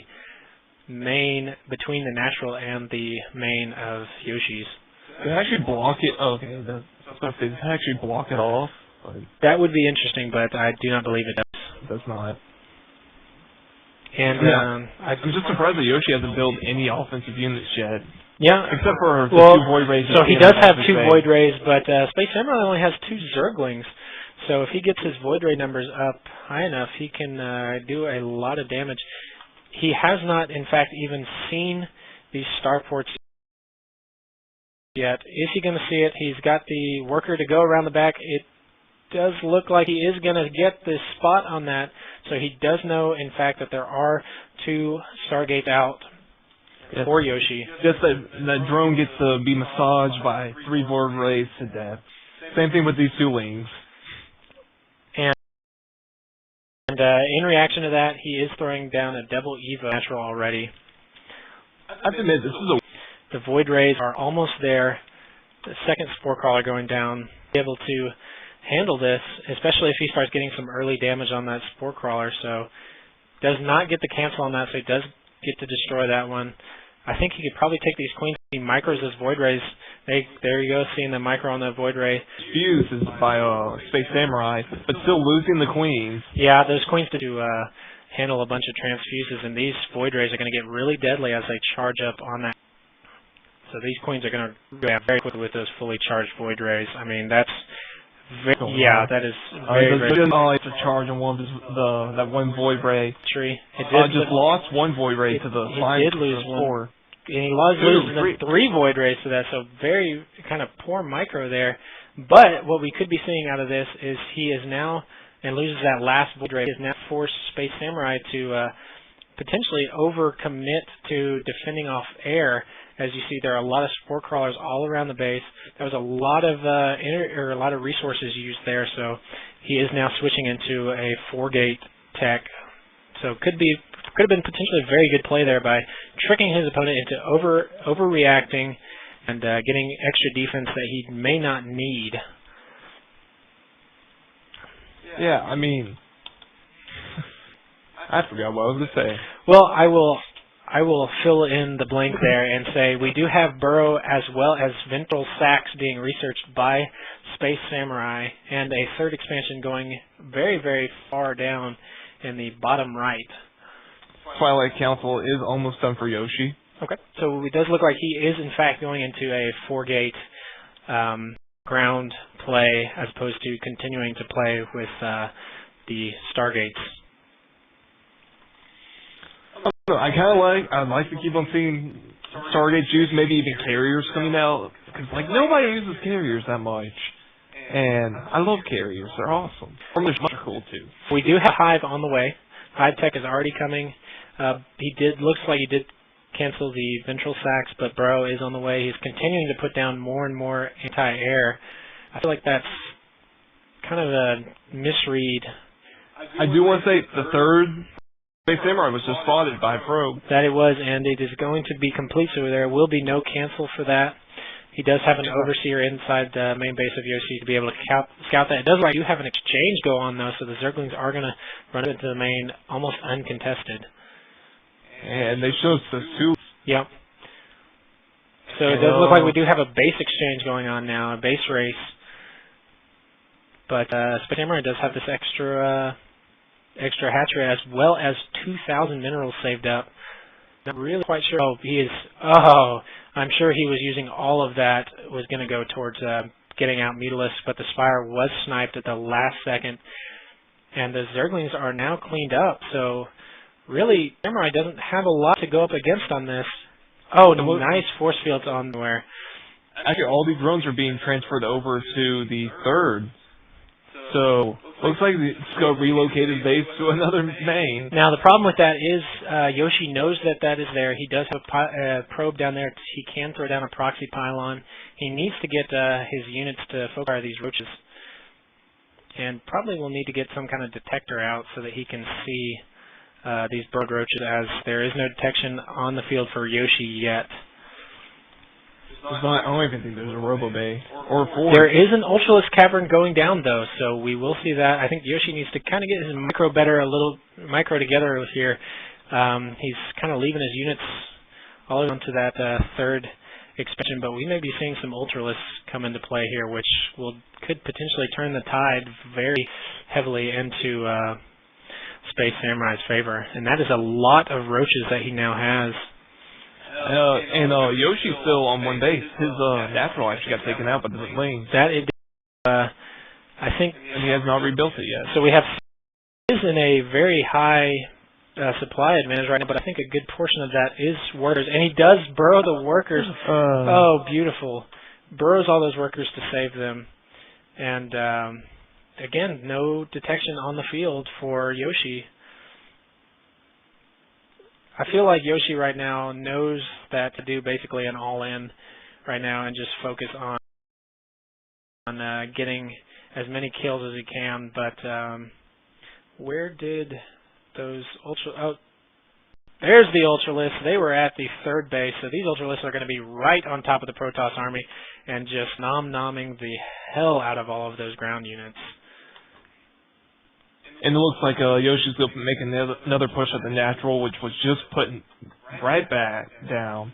main, between the natural and the main of Yoshi's. They actually block it. Oh, okay, they actually block it off. That would be interesting, but I do not believe it does. It does not. And I'm just surprised that Yoshi hasn't built any offensive units yet. Yeah, except for the 2 Void Rays. So he does have 2 Void Rays, but Space Samurai only has 2 Zerglings. So if he gets his Void Ray numbers up high enough, he can do a lot of damage. He has not, in fact, even seen these starports yet. Is he going to see it? He's got the worker to go around the back. It does look like he is going to get the spot on that. So he does know, in fact, that there are 2 Stargates out. Yes. For Yoshi. Just that drone gets to be massaged by 3 Void Rays to death. Same thing with these 2 wings. And in reaction to that, he is throwing down a double Eva natural already. I have to admit, this is the Void Rays are almost there. The second Spore Crawler going down. Be able to handle this, especially if he starts getting some early damage on that Spore Crawler. So does not get the cancel on that, so he does get to destroy that one. I think he could probably take these queens. He micros as Void Rays. There you go, seeing the micro on the Void Ray. Fuse is by Space Samurai, but still losing the queens. Yeah, those queens to handle a bunch of transfuses, and these Void Rays are going to get really deadly as they charge up on that. So these queens are going to go out very quickly with those fully charged Void Rays. I mean, that's very, that is very, very good. To charge on one of that one Void Ray. Tree. It just lost one Void Ray to the line. He did lose one. And he loses 3 Void Rays to that, so very kind of poor micro there. But what we could be seeing out of this is he is now, and loses that last Void Ray, is now forced Space Samurai to potentially overcommit to defending off air. As you see, there are a lot of Spore Crawlers all around the base. There was a lot of resources used there, so he is now switching into a 4-gate tech. So could have been potentially a very good play there by tricking his opponent into overreacting and getting extra defense that he may not need. Yeah, I mean, I forgot what I was going to say. Well, I will I will fill in the blank there and say we do have Burrow as well as ventral sacs being researched by Space Samurai, and a third expansion going very, very far down in the bottom right. Twilight Council is almost done for Yoshi. Okay, so it does look like he is in fact going into a 4-gate ground play as opposed to continuing to play with the Stargates. I'd like to keep on seeing Stargates used, maybe even carriers coming out, because nobody uses carriers that much, and I love carriers. They're awesome. Or they're much cool too. We do have Hive on the way. Hive Tech is already coming. Looks like he did cancel the ventral sacs, but Burrow is on the way. He's continuing to put down more and more anti-air. I feel like that's kind of a misread. I do want to say the third Space Samurai was just spotted by Probe. That it was, and it is going to be complete, so there will be no cancel for that. He does have an overseer inside the main base of Yoshi to be able to scout that. It does look like you have an exchange go on, though, so the Zerglings are going to run into the main almost uncontested. And they showed us too. Yep. So it does look like we do have a base exchange going on now, a base race. But Space Samurai does have this extra hatch rate as well as 2,000 minerals saved up. Not really quite sure. I'm sure he was using all of that, was going to go towards getting out Mutalisk, but the Spire was sniped at the last second. And the Zerglings are now cleaned up, so really, Samurai doesn't have a lot to go up against on this. Oh, nice force fields on where. Actually, all these drones are being transferred over to the third. So, looks like it's relocated base to another main. Now, the problem with that is Yoshi knows that is there. He does have a probe down there. He can throw down a proxy pylon. He needs to get his units to focus these roaches. And probably will need to get some kind of detector out so that he can see these bird roaches, as there is no detection on the field for Yoshi yet. I don't even think there's a Robo Bay or 4. There is an Ultralisk cavern going down, though, so we will see that. I think Yoshi needs to kind of get his micro together here. He's kind of leaving his units all onto that third expansion, but we may be seeing some Ultralisks come into play here, which could potentially turn the tide very heavily into Space Samurai's favor. And that is a lot of roaches that he now has. And Yoshi's still on one base. His natural actually got taken out by the wing. I think, and he has not rebuilt it yet. So we have is in a very high supply advantage right now, but I think a good portion of that is workers, and he does burrow the workers. Oh, beautiful! Burrows all those workers to save them, and again, no detection on the field for Yoshi. I feel like Yoshi right now knows that to do basically an all-in right now and just focus on getting as many kills as he can. But where did those there's the Ultralisks. They were at the third base, so these Ultralisks are going to be right on top of the Protoss army and just nom-nomming the hell out of all of those ground units. And it looks like Yoshi's going to make another push at the natural, which was just put right back down.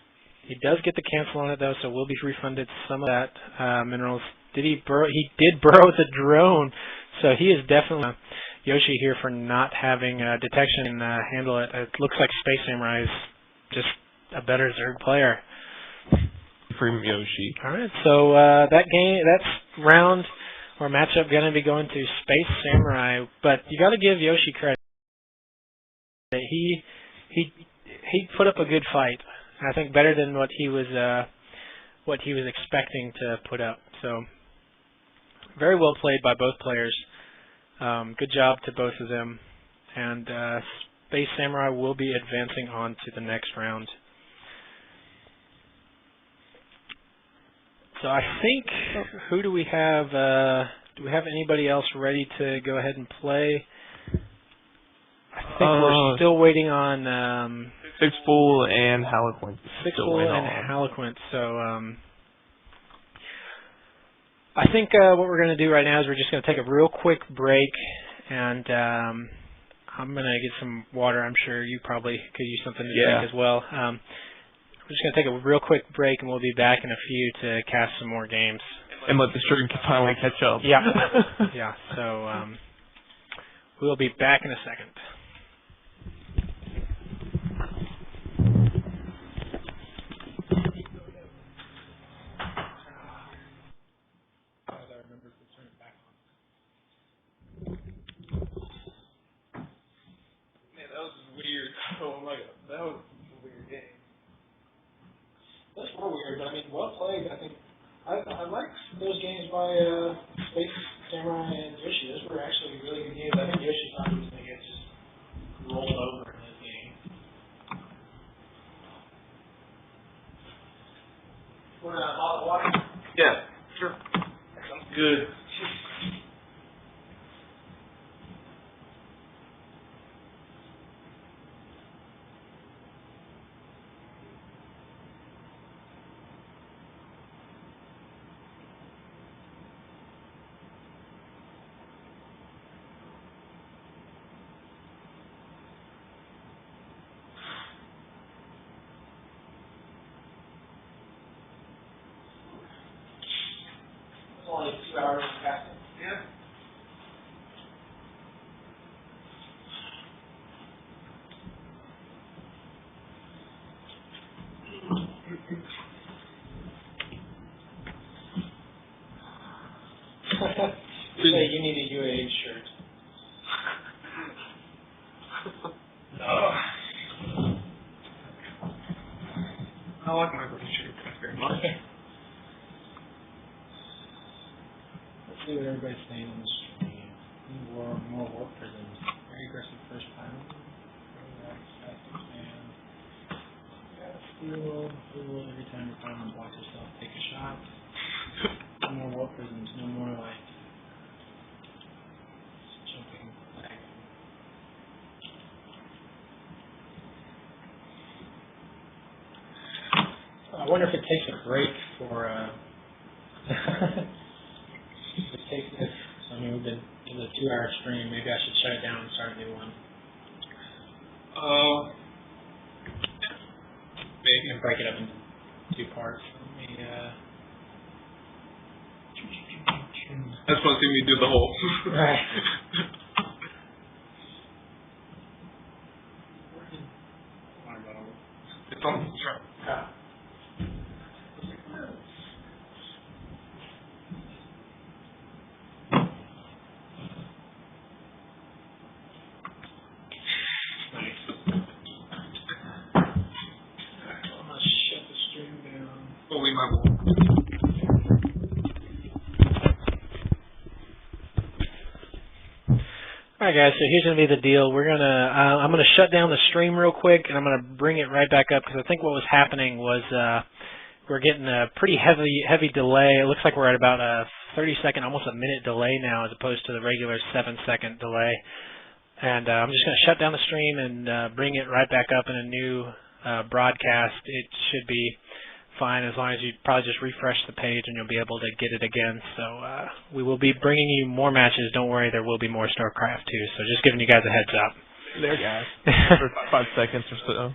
He does get the cancel on it, though, so we'll be refunded some of that minerals. Did he burrow? He did burrow the drone, so he is definitely Yoshi here for not having detection and handle it. It looks like Space Samurai is just a better Zerg player. From Yoshi. All right, so that's round or matchup going to be going to Space Samurai, but you got to give Yoshi credit. He put up a good fight. I think better than what he was expecting to put up. So very well played by both players. Good job to both of them, and Space Samurai will be advancing on to the next round. So I think, who do we have? Do we have anybody else ready to go ahead and play? I think we're still waiting on Sixfool and Haloquent. Sixfool and Haloquent. So I think what we're going to do right now is we're just going to take a real quick break, and I'm going to get some water. I'm sure you probably could use something to drink as well. We're just going to take a real quick break, and we'll be back in a few to cast some more games. And let the stream finally catch up. Yeah. Yeah. So we'll be back in a second. That was a weird game. Those were weird, but I mean, well played. I think I like those games by Space Samurai and Yoshi. Those were actually really good games. I think Yoshi thought he was going to get just rolled over in this game. Want a hot water? Yeah, sure. Sounds good. Only 2 hours of casting. Yeah. You say you need a UAH shirt. I like my green shirt very much. Let's see what everybody's saying on the stream. More work for them. Very aggressive first time. Steal every time you find them, block yourself, take a shot. No more warp prisms, no more like jumping flag. I wonder if it takes a break for I mean, we've been in a 2-hour stream. Maybe I should shut it down and start a new one. Maybe. And break it up into 2 parts. Let me, I just want to see me do the whole. Right. It's on the track. Yeah. Only my wall. All right, guys. So here's gonna be the deal. I'm gonna shut down the stream real quick, and I'm gonna bring it right back up because I think what was happening was we're getting a pretty heavy delay. It looks like we're at about a 30-second, almost a minute delay now, as opposed to the regular 7-second delay. And I'm just gonna shut down the stream and bring it right back up in a new broadcast. It should be fine as long as you probably just refresh the page and you'll be able to get it again. So we will be bringing you more matches. Don't worry, there will be more StarCraft too. So just giving you guys a heads up. There, guys. For 5 seconds or so.